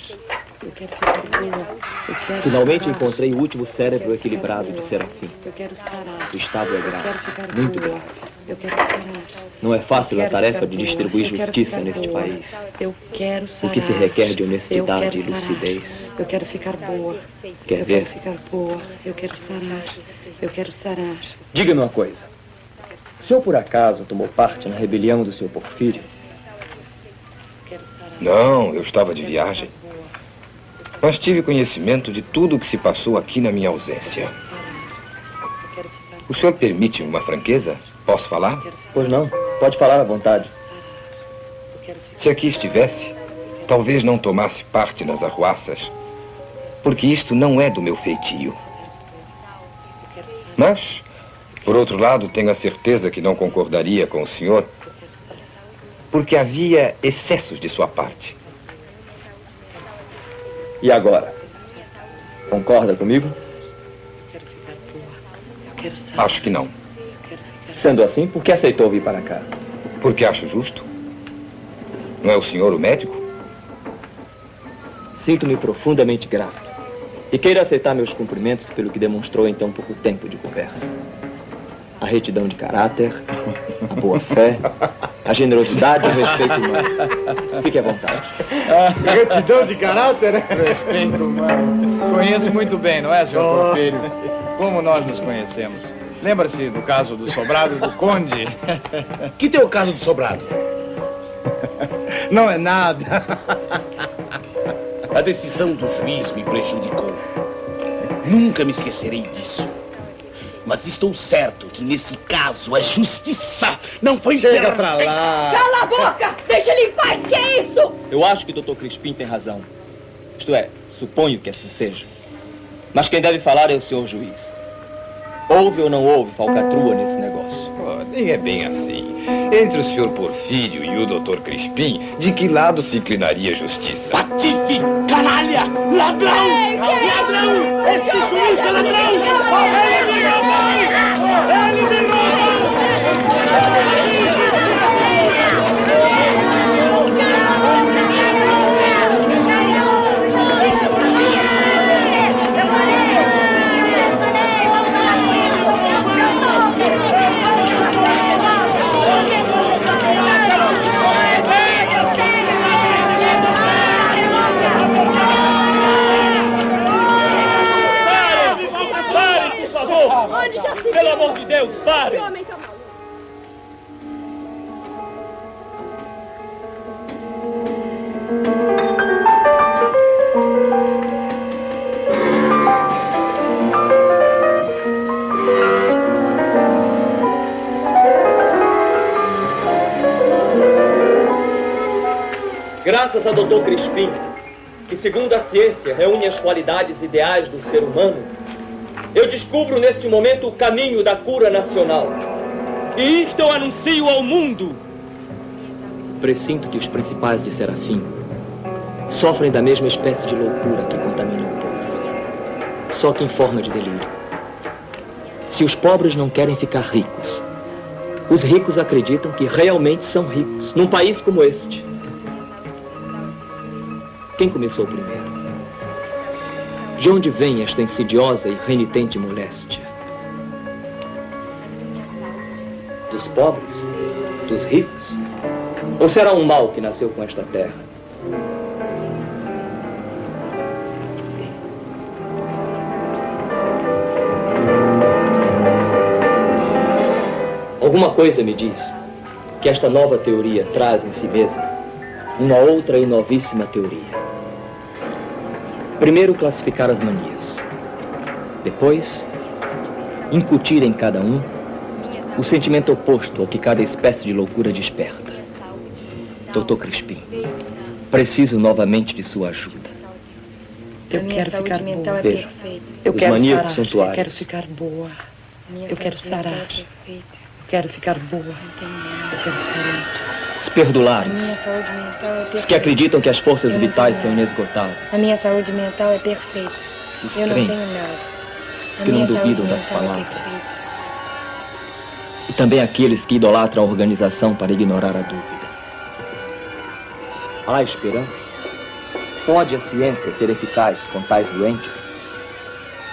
Eu quero ficar boa. Finalmente encontrei o último cérebro equilibrado de Serafim. Eu quero sarar. O estado é grave, Eu quero ficar muito boa. grave. Eu quero sarar. Não é fácil a tarefa de boa. distribuir Eu quero justiça ficar neste boa. país. Eu quero sarar. O que se requer de Eu honestidade quero e sarar. lucidez. Eu quero ficar boa. Quer eu ver? quero ficar boa. Eu quero sarar. Eu quero sarar. Diga-me uma coisa. O senhor, por acaso, tomou parte na rebelião do senhor Porfírio? Não, eu estava de viagem. Mas tive conhecimento de tudo o que se passou aqui na minha ausência. O senhor permite uma franqueza? Posso falar? Pois não. Pode falar à vontade. Se aqui estivesse, talvez não tomasse parte nas arruaças, porque isto não é do meu feitio. Mas, por outro lado, tenho a certeza que não concordaria com o senhor, porque havia excessos de sua parte. E agora? Concorda comigo? Acho que não. Sendo assim, por que aceitou vir para cá? Porque acho justo. Não é o senhor o médico? Sinto-me profundamente grato. E queira aceitar meus cumprimentos pelo que demonstrou em tão pouco tempo de conversa. A retidão de caráter, a boa-fé, a generosidade e o respeito humano. Fique à vontade. Retidão de caráter, né? Respeito humano. Conheço muito bem, não é, senhor Porfírio? Como nós nos conhecemos. Lembra-se do caso do sobrado do conde? Que tem o caso do sobrado? Não é nada. A decisão do juiz me prejudicou. Nunca me esquecerei disso. Mas estou certo que nesse caso a justiça não foi Chega pra lá. Cala a boca! Deixa ele em paz! Que é isso? Eu acho que o Dr. Crispim tem razão. Isto é, suponho que assim seja. Mas quem deve falar é o senhor juiz. Houve ou não houve falcatrua nesse negócio? Oh, nem é bem assim. Entre o senhor Porfírio e o Dr. Crispim, de que lado se inclinaria a justiça? Patife! Canalha! Ladrão! Ladrão! Esse juiz é ladrão! Ele me roubou! Ele me roubou! Pelo amor de Deus, pare! Graças a Dr. Crispim, que segundo a ciência reúne as qualidades ideais do ser humano, eu descubro neste momento o caminho da cura nacional. E isto eu anuncio ao mundo. Presinto que os principais de Serafim sofrem da mesma espécie de loucura que contamina o povo, só que em forma de delírio. Se os pobres não querem ficar ricos, os ricos acreditam que realmente são ricos, num país como este. Quem começou primeiro? De onde vem esta insidiosa e renitente moléstia? Dos pobres? Dos ricos? Ou será um mal que nasceu com esta terra? Alguma coisa me diz que esta nova teoria traz em si mesma uma outra e novíssima teoria. Primeiro, classificar as manias. Depois, incutir em cada um o sentimento oposto ao que cada espécie de loucura desperta. Dr. Crispim, preciso novamente de sua ajuda. Eu quero ficar boa. Veja, Eu os quero maníacos sarar. santuários. Eu quero ficar boa. Eu quero sarar. Eu quero ficar boa. Eu quero ficar Os perdulares, Minha saúde mental é os perfeita. que acreditam que as forças vitais são inesgotáveis. A minha saúde mental é perfeita. Os Eu não crentes, tenho nada. os A que não minha duvidam saúde das mental é palavras. perfeita. E também aqueles que idolatram a organização para ignorar a dúvida. Há esperança? Pode a ciência ser eficaz com tais doentes?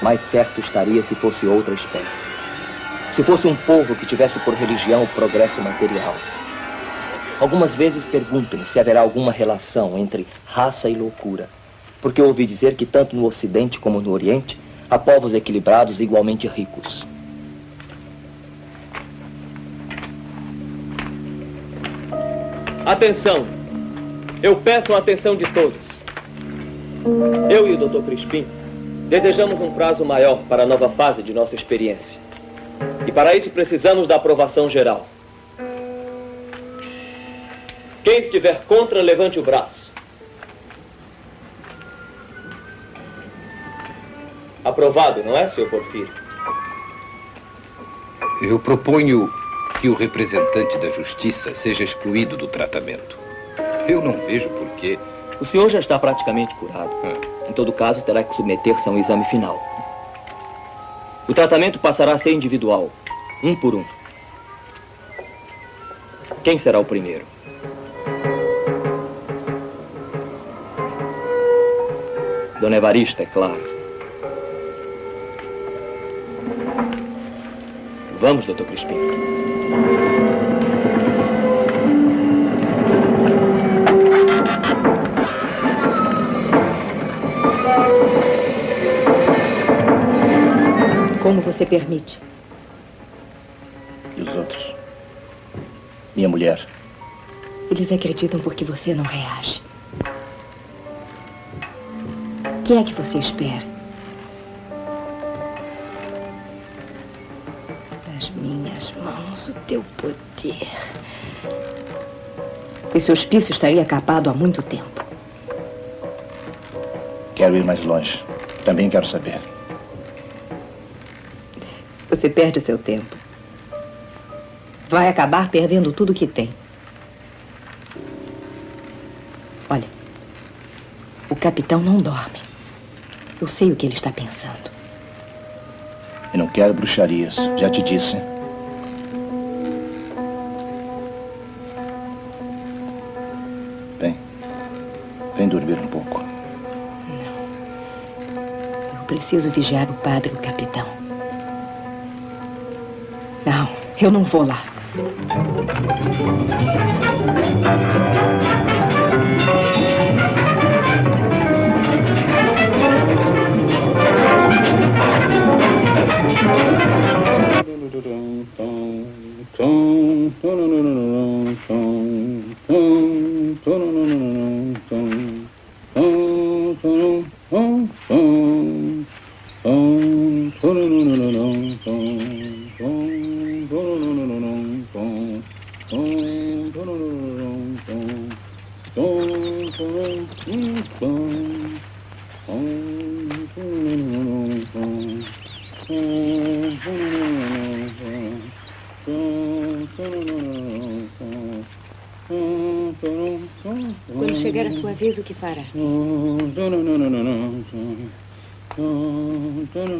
Mais certo estaria se fosse outra espécie. Se fosse um povo que tivesse por religião o progresso material. Algumas vezes pergunto-me se haverá alguma relação entre raça e loucura, porque ouvi dizer que tanto no Ocidente como no Oriente há povos equilibrados e igualmente ricos. Atenção! Eu peço a atenção de todos. Eu e o Dr. Crispim desejamos um prazo maior para a nova fase de nossa experiência. E para isso precisamos da aprovação geral. Quem estiver contra, levante o braço. Aprovado, não é, Sr. Porfírio? Eu proponho que o representante da justiça seja excluído do tratamento. Eu não vejo por quê. O senhor já está praticamente curado. Em todo caso, terá que submeter-se a um exame final. O tratamento passará a ser individual, um por um. Quem será o primeiro? Dona Evarista, é claro. Vamos, Dr. Crispim. Como você permite? E os outros? Minha mulher. Eles acreditam porque você não reage. O que é que você espera? Das minhas mãos, o teu poder. Esse hospício estaria acabado há muito tempo. Quero ir mais longe. Também quero saber. Você perde seu tempo. Vai acabar perdendo tudo que tem. Olha, o capitão não dorme. Eu sei o que ele está pensando. Eu não quero bruxarias, já te disse. Vem dormir um pouco. Eu preciso vigiar o padre e o capitão. Não, eu não vou lá. a sua vez, o que fará?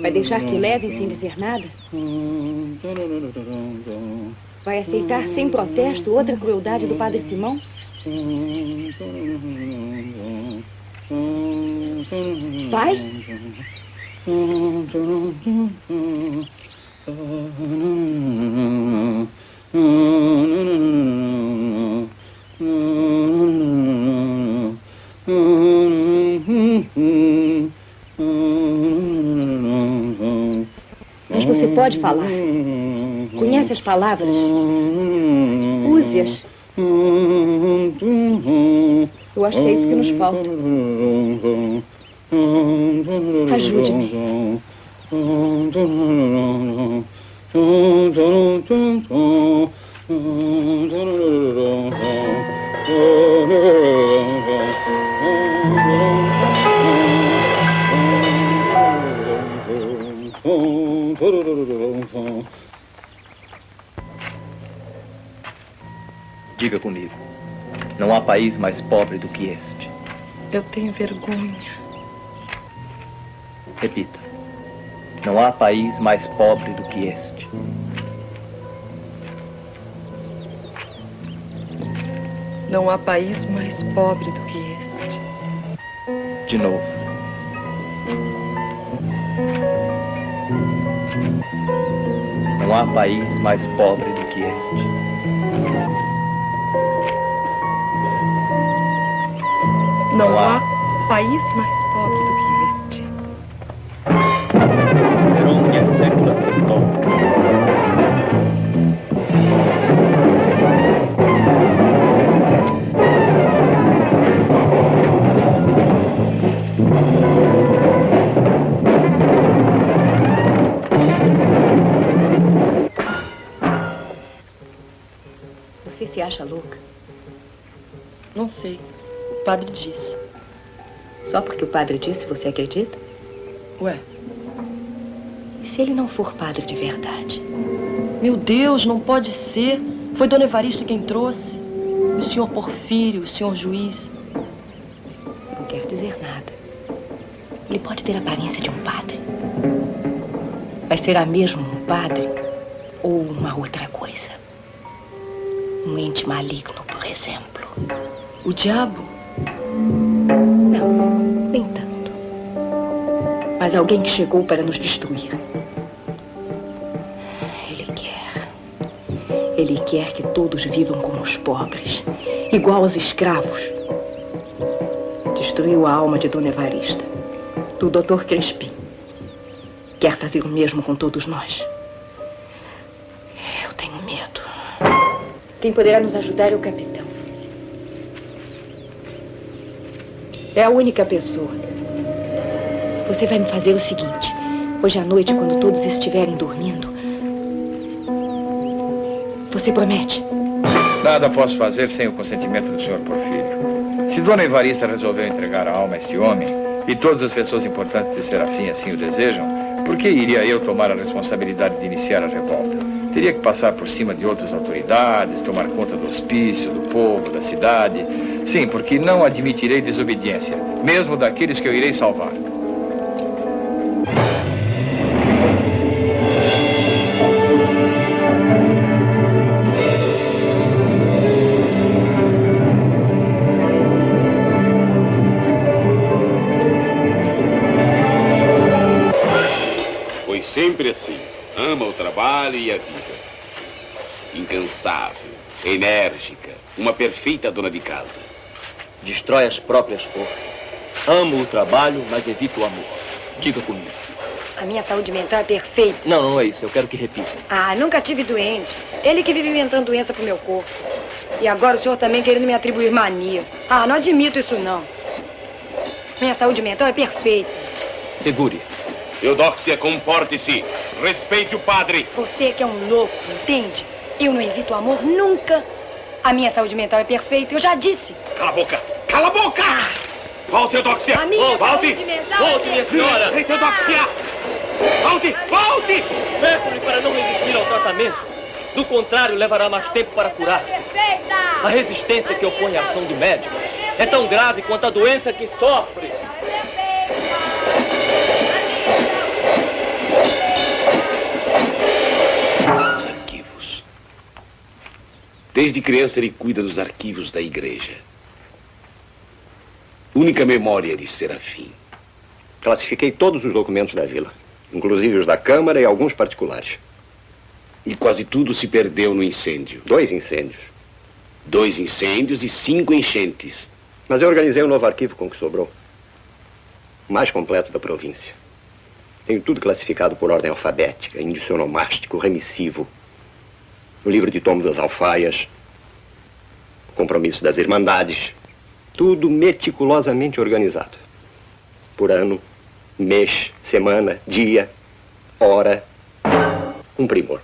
Vai deixar que o levem sem dizer nada? Vai aceitar sem protesto outra crueldade do Padre Simão? Vai? Mas você pode falar. Conhece as palavras? Use-as. Eu acho que é isso que nos falta. Ajude-me. Diga comigo, não há país mais pobre do que este. Eu tenho vergonha. Repita, não há país mais pobre do que este. Não há país mais pobre do que este. De novo. Não há país mais pobre do que este. Não há país mais pobre do que este. Verón e a sécula acertou. Você se acha louca? Não sei. O padre disse. Só porque o padre disse, você acredita? Ué? E se ele não for padre de verdade? Meu Deus, não pode ser. Foi Dona Evarista quem trouxe. O senhor Porfírio, o senhor juiz. Não quero dizer nada. Ele pode ter a aparência de um padre. Mas será mesmo um padre ou uma outra coisa? Um ente maligno, por exemplo. O diabo? Não, nem tanto. Mas alguém que chegou para nos destruir. Ele quer que todos vivam como os pobres, igual aos escravos. Destruiu a alma de Dona Evarista, do Dr. Crispim. Quer fazer o mesmo com todos nós. Eu tenho medo. Quem poderá nos ajudar é o capitão. É a única pessoa. Você vai me fazer o seguinte. Hoje à noite, quando todos estiverem dormindo, você promete? Nada posso fazer sem o consentimento do senhor Porfírio. Se Dona Evarista resolveu entregar a alma a este homem, e todas as pessoas importantes de Serafim assim o desejam, por que iria eu tomar a responsabilidade de iniciar a revolta? Teria que passar por cima de outras autoridades, tomar conta do hospício, do povo, da cidade. Sim, porque não admitirei desobediência, mesmo daqueles que eu irei salvar. Foi sempre assim. Ama o trabalho e a vida. Incansável, enérgica, uma perfeita dona de casa. Destrói as próprias forças. Amo o trabalho, mas evito o amor. Diga comigo. A minha saúde mental é perfeita. Não é isso. Eu quero que repita. Ah, nunca tive doente. Ele que vive inventando doença pro meu corpo. E agora o senhor também querendo me atribuir mania. Ah, não admito isso não. Minha saúde mental é perfeita. Segure. Eudóxia, comporte-se. Respeite o padre. Você que é um louco, entende? Eu não evito o amor nunca. A minha saúde mental é perfeita, eu já disse. Cala a boca! Cala a boca! Volte, Eudóxia! A minha volte! saúde mental Volte, minha senhora! Eita, Eudóxia! Volte! Volte! Peço-lhe para não resistir ao tratamento. Do contrário, levará mais tempo para curar. A resistência que opõe à ação do médico É tão grave quanto a doença que sofre. Os arquivos. Desde criança ele cuida dos arquivos da igreja. Única memória de Serafim. Classifiquei todos os documentos da vila, inclusive os da Câmara e alguns particulares. E quase tudo se perdeu no incêndio. 2 incêndios. 2 incêndios e 5 enchentes. Mas eu organizei um novo arquivo com o que sobrou. O mais completo da província. Tenho tudo classificado por ordem alfabética, índice onomástico, remissivo. O livro de tomos das alfaias. O compromisso das irmandades. Tudo meticulosamente organizado. Por ano, mês, semana, dia, hora. Um primor.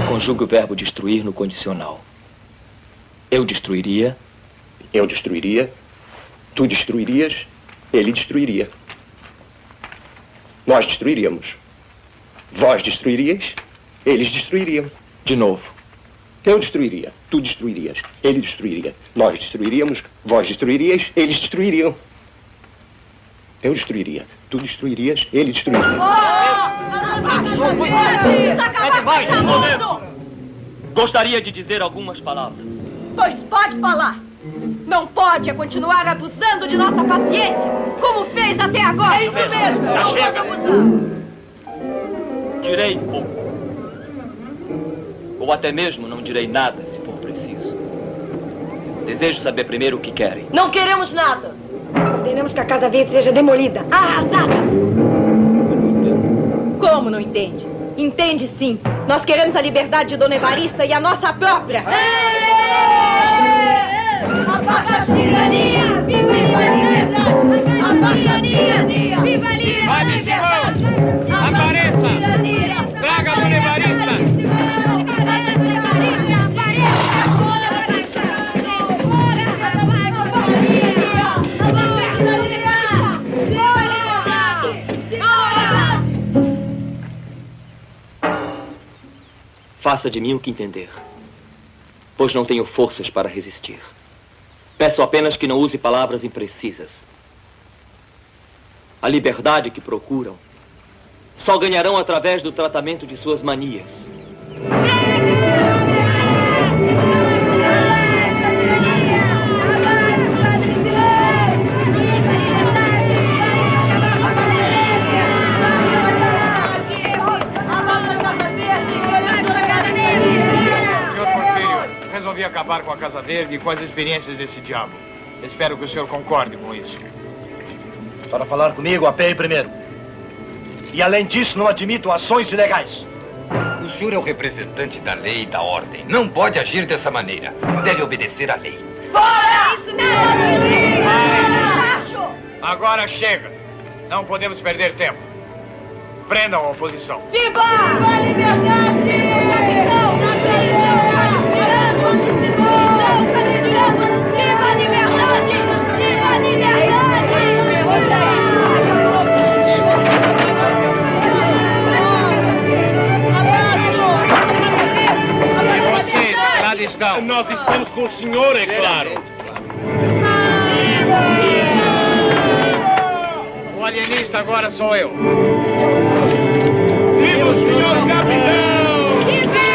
Conjugue o verbo destruir no condicional. Eu destruiria. Eu destruiria. Tu destruirias. Ele destruiria. Nós destruiríamos. Vós destruirias. Eles destruiriam. De novo. Eu destruiria. Tu destruirias. Ele destruiria. Nós destruiríamos. Vós destruirias. Eles destruiriam. Eu destruiria. Tu destruirias. Ele destruiria. É demais, Gostaria de dizer algumas palavras. Pois pode falar. Não pode continuar abusando de nossa paciência, como fez até agora. É isso mesmo. Já chega. Direi pouco. Ou até mesmo não direi nada, se for preciso. Desejo saber primeiro o que querem. Não queremos nada. Queremos que a Casa Verde seja demolida, arrasada. Como não entende? Entende sim. Nós queremos a liberdade de Dona Evarista e a nossa própria. Abaixo a tirania! Viva a liberdade! Abaixo a tirania! Viva a liberdade! Apareça! Traga a Dona Evarista! Faça de mim o que entender, pois não tenho forças para resistir. Peço apenas que não use palavras imprecisas. A liberdade que procuram só ganharão através do tratamento de suas manias. Resolvi acabar com a Casa Verde e com as experiências desse diabo. Espero que o senhor concorde com isso. Para falar comigo, apeie primeiro. E além disso, não admito ações ilegais. O senhor é o representante da lei e da ordem. Não pode agir dessa maneira. Deve obedecer à lei. Fora! Isso mesmo! Agora chega. Não podemos perder tempo. Prendam a oposição. Viva! Viva a liberdade! Viva a liberdade! Viva a liberdade! Estão. Nós estamos com o senhor, é claro. O alienista agora sou eu. Viva o senhor capitão! Viva!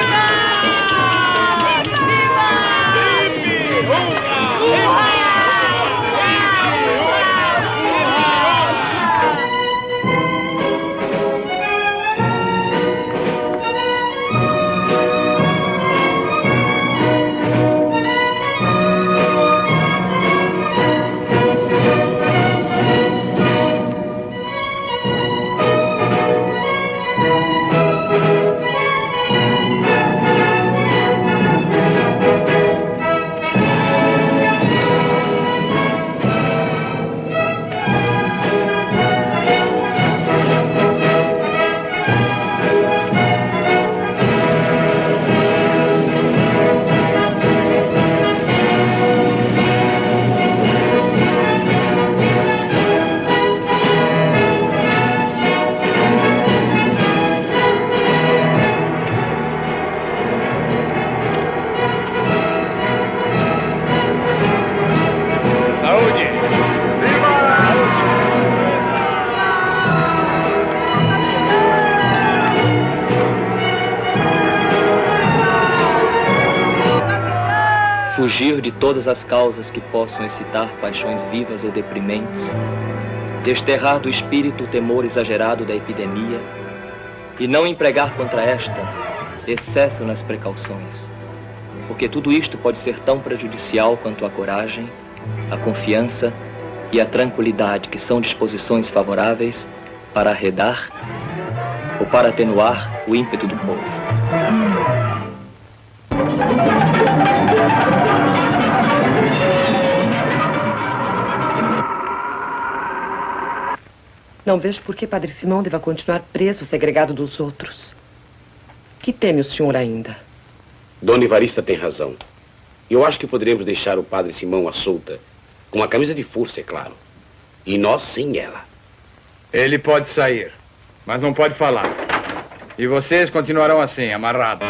fugir de todas as causas que possam excitar paixões vivas ou deprimentes, desterrar do espírito o temor exagerado da epidemia e não empregar contra esta excesso nas precauções, porque tudo isto pode ser tão prejudicial quanto a coragem, a confiança e a tranquilidade, que são disposições favoráveis para arredar ou para atenuar o ímpeto do povo. Não vejo por que Padre Simão deva continuar preso, segregado dos outros. Que teme o senhor ainda? Dona Evarista tem razão. Eu acho que poderemos deixar o Padre Simão à solta, com uma camisa de força, é claro. E nós sem ela. Ele pode sair, mas não pode falar. E vocês continuarão assim, amarrados.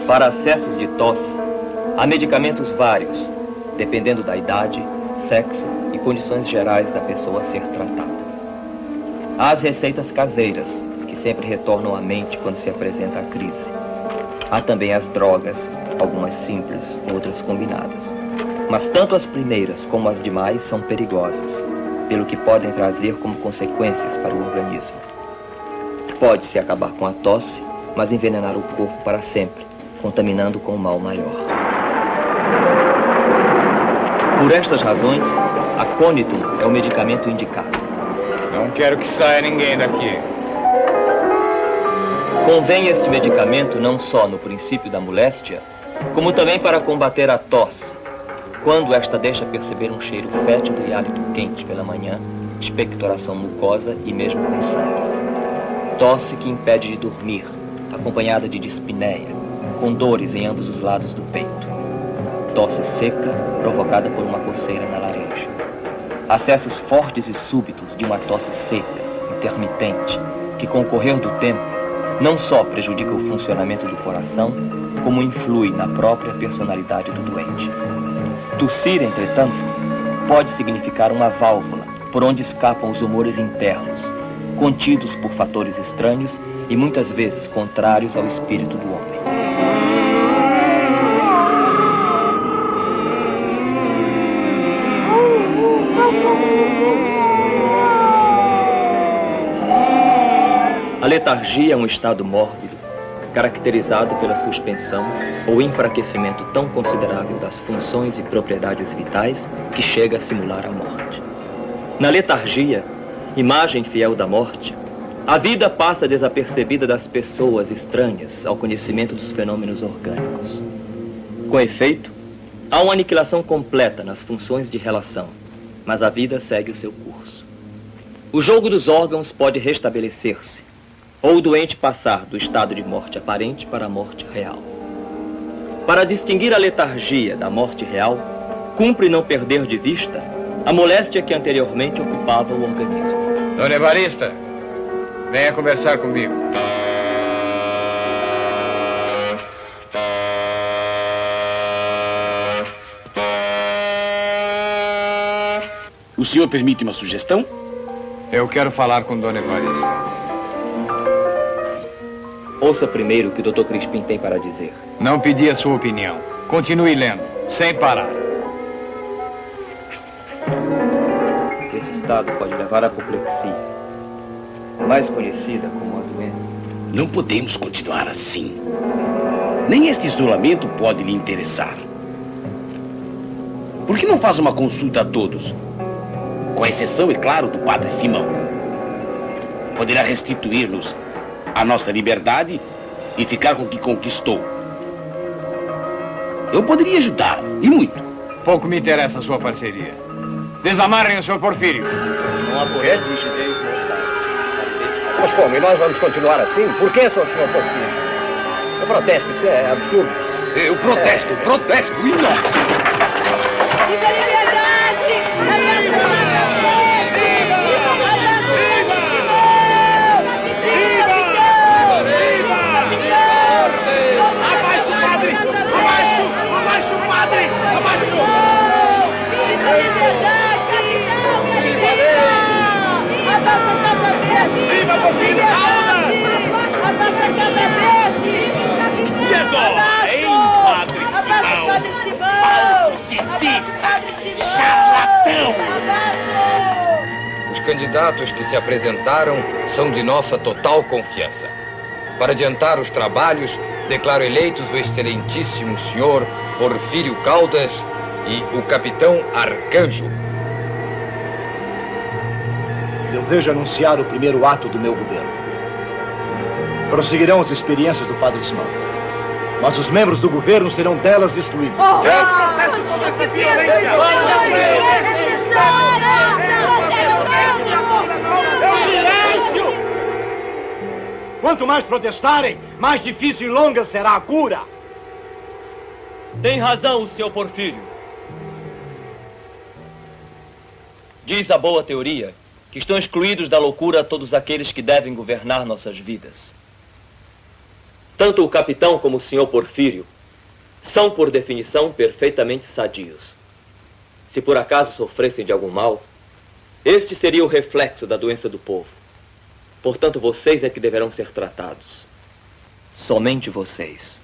Para acessos de tosse, há medicamentos vários, dependendo da idade, sexo e condições gerais da pessoa a ser tratada. Há as receitas caseiras, que sempre retornam à mente quando se apresenta a crise. Há também as drogas, algumas simples, outras combinadas. Mas tanto as primeiras como as demais são perigosas, pelo que podem trazer como consequências para o organismo. Pode-se acabar com a tosse, mas envenenar o corpo para sempre, contaminando com um mal maior. Por estas razões, a Conitum é o medicamento indicado. Não quero que saia ninguém daqui. Convém este medicamento não só no princípio da moléstia, como também para combater a tosse, quando esta deixa perceber um cheiro fétido e hálito quente pela manhã, expectoração mucosa e mesmo com sangue. Tosse que impede de dormir, acompanhada de dispneia, com dores em ambos os lados do peito. Tosse seca, provocada por uma coceira na laringe. Acessos fortes e súbitos de uma tosse seca, intermitente, que com o correr do tempo, não só prejudica o funcionamento do coração, como influi na própria personalidade do doente. Tossir, entretanto, pode significar uma válvula por onde escapam os humores internos, contidos por fatores estranhos e muitas vezes contrários ao espírito do homem. A letargia é um estado mórbido, caracterizado pela suspensão ou enfraquecimento tão considerável das funções e propriedades vitais que chega a simular a morte. Na letargia, imagem fiel da morte, a vida passa desapercebida das pessoas estranhas ao conhecimento dos fenômenos orgânicos. Com efeito, há uma aniquilação completa nas funções de relação, mas a vida segue o seu curso. O jogo dos órgãos pode restabelecer-se, ou o doente passar do estado de morte aparente para a morte real. Para distinguir a letargia da morte real, cumpre não perder de vista a moléstia que anteriormente ocupava o organismo. Dona Evarista, venha conversar comigo. O senhor permite uma sugestão? Eu quero falar com Dona Evarista. Ouça primeiro o que o Dr. Crispim tem para dizer. Não pedi a sua opinião. Continue lendo, sem parar. Esse estado pode levar à apoplexia, mais conhecida como a doença. Não podemos continuar assim. Nem este isolamento pode lhe interessar. Por que não faz uma consulta a todos? Com exceção, é claro, do Padre Simão. Poderá restituir-nos a nossa liberdade e ficar com o que conquistou. Eu poderia ajudar, e muito. Pouco me interessa a sua parceria. Desamarrem o Sr. Porfírio. Não apoiamos os ideias Mas como? E nós vamos continuar assim? Por que, Sr. Porfírio? Eu protesto, isso é absurdo. Eu protesto, protesto, e nós? Viva a liberdade! Viva a E agora, hein, Padre Simão? Falsicista! Charlatão! Os candidatos que se apresentaram são de nossa total confiança. Para adiantar os trabalhos, declaro eleitos o excelentíssimo senhor Porfírio Caldas e o capitão Arcanjo. Desejo anunciar o primeiro ato do meu governo. Prosseguirão as experiências do Padre Simão, mas os membros do governo serão delas excluídos. Silêncio! Quanto mais protestarem, mais difícil e longa será a cura. Tem razão o senhor Porfírio. Diz a boa teoria que estão excluídos da loucura todos aqueles que devem governar nossas vidas. Tanto o capitão como o senhor Porfírio são, por definição, perfeitamente sadios. Se por acaso sofressem de algum mal, este seria o reflexo da doença do povo. Portanto, vocês é que deverão ser tratados. Somente vocês.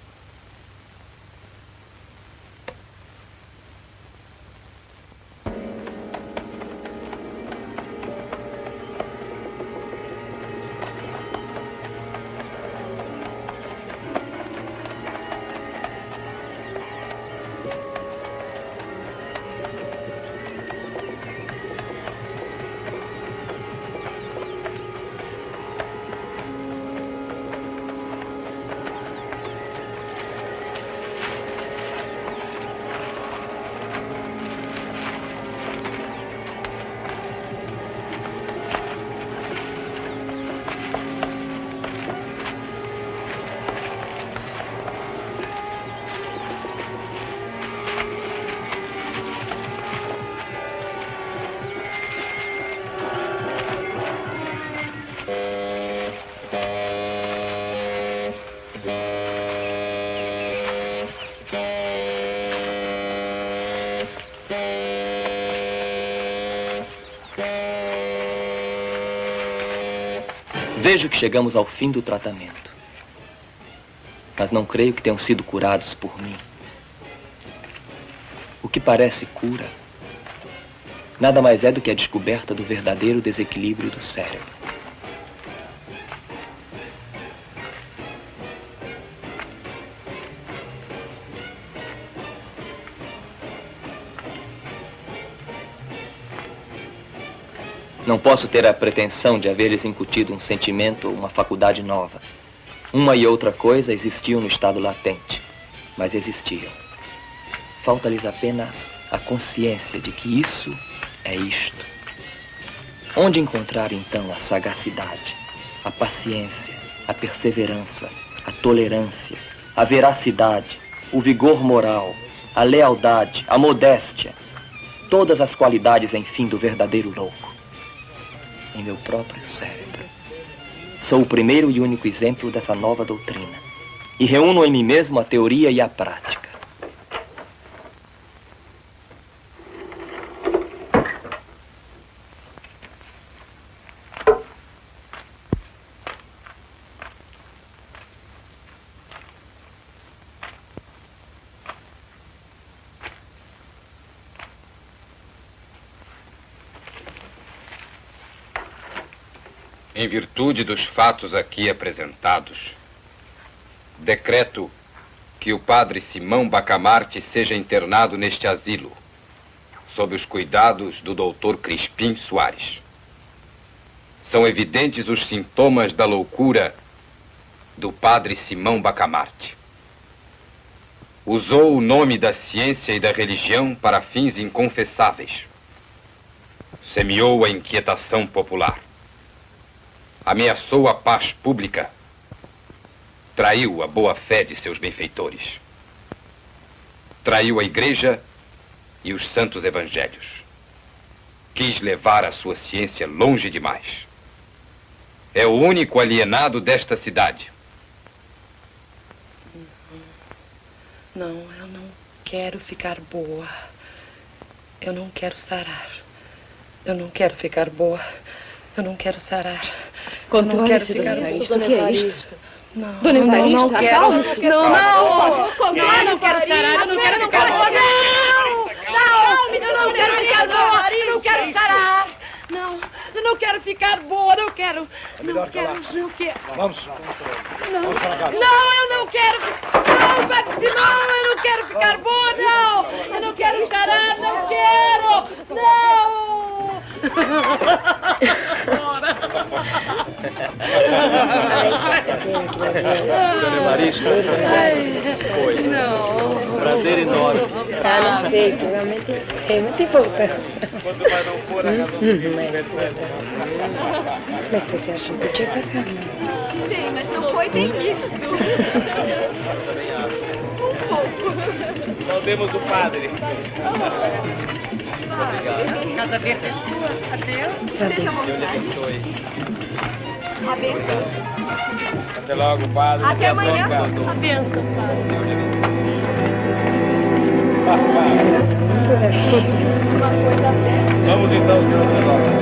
Vejo que chegamos ao fim do tratamento. Mas não creio que tenham sido curados por mim. O que parece cura nada mais é do que a descoberta do verdadeiro desequilíbrio do cérebro. Não posso ter a pretensão de haver-lhes incutido um sentimento ou uma faculdade nova. Uma e outra coisa existiam no estado latente, mas existiam. Falta-lhes apenas a consciência de que isso é isto. Onde encontrar, então, a sagacidade, a paciência, a perseverança, a tolerância, a veracidade, o vigor moral, a lealdade, a modéstia, todas as qualidades, enfim, do verdadeiro louco? Em meu próprio cérebro. Sou o primeiro e único exemplo dessa nova doutrina. E reúno em mim mesmo a teoria e a prática. Em virtude dos fatos aqui apresentados, decreto que o padre Simão Bacamarte seja internado neste asilo, sob os cuidados do doutor Crispim Soares. São evidentes os sintomas da loucura do padre Simão Bacamarte. Usou o nome da ciência e da religião para fins inconfessáveis. Semeou a inquietação popular. Ameaçou a paz pública, traiu a boa-fé de seus benfeitores, traiu a igreja e os santos evangelhos, quis levar a sua ciência longe demais. É o único alienado desta cidade. Não, eu não quero ficar boa. Eu não quero sarar. Eu não quero ficar boa. Eu não quero sarar. Eu não quero ficar boa. O que é isto? Dona Evarista, não quero. acalme-se. Não, Não, não não quero sarar, eu não quero ficar boa. Não, eu não quero ficar boa, eu não quero sarar. Não, eu não quero ficar boa, não quero. Não quero, não quero. Vamos. Não, eu não quero. Não, Betsy, não, eu não quero ficar boa, não. Eu não quero charar, não quero. Não. Dona Evarista, foi. Não. Um prazer enorme. Ah, não sei, realmente é muito importante. Quando vai não for a Mas você acha que podia passar? Sim, mas não foi bem isso. Um pouco. Saudemos o padre. Casa Verde é sua. Adeus. Deixa à Deus lhe vontade. abençoe. A benção. Até logo, padre. Até amanhã. A A benção, Vamos então, senhor.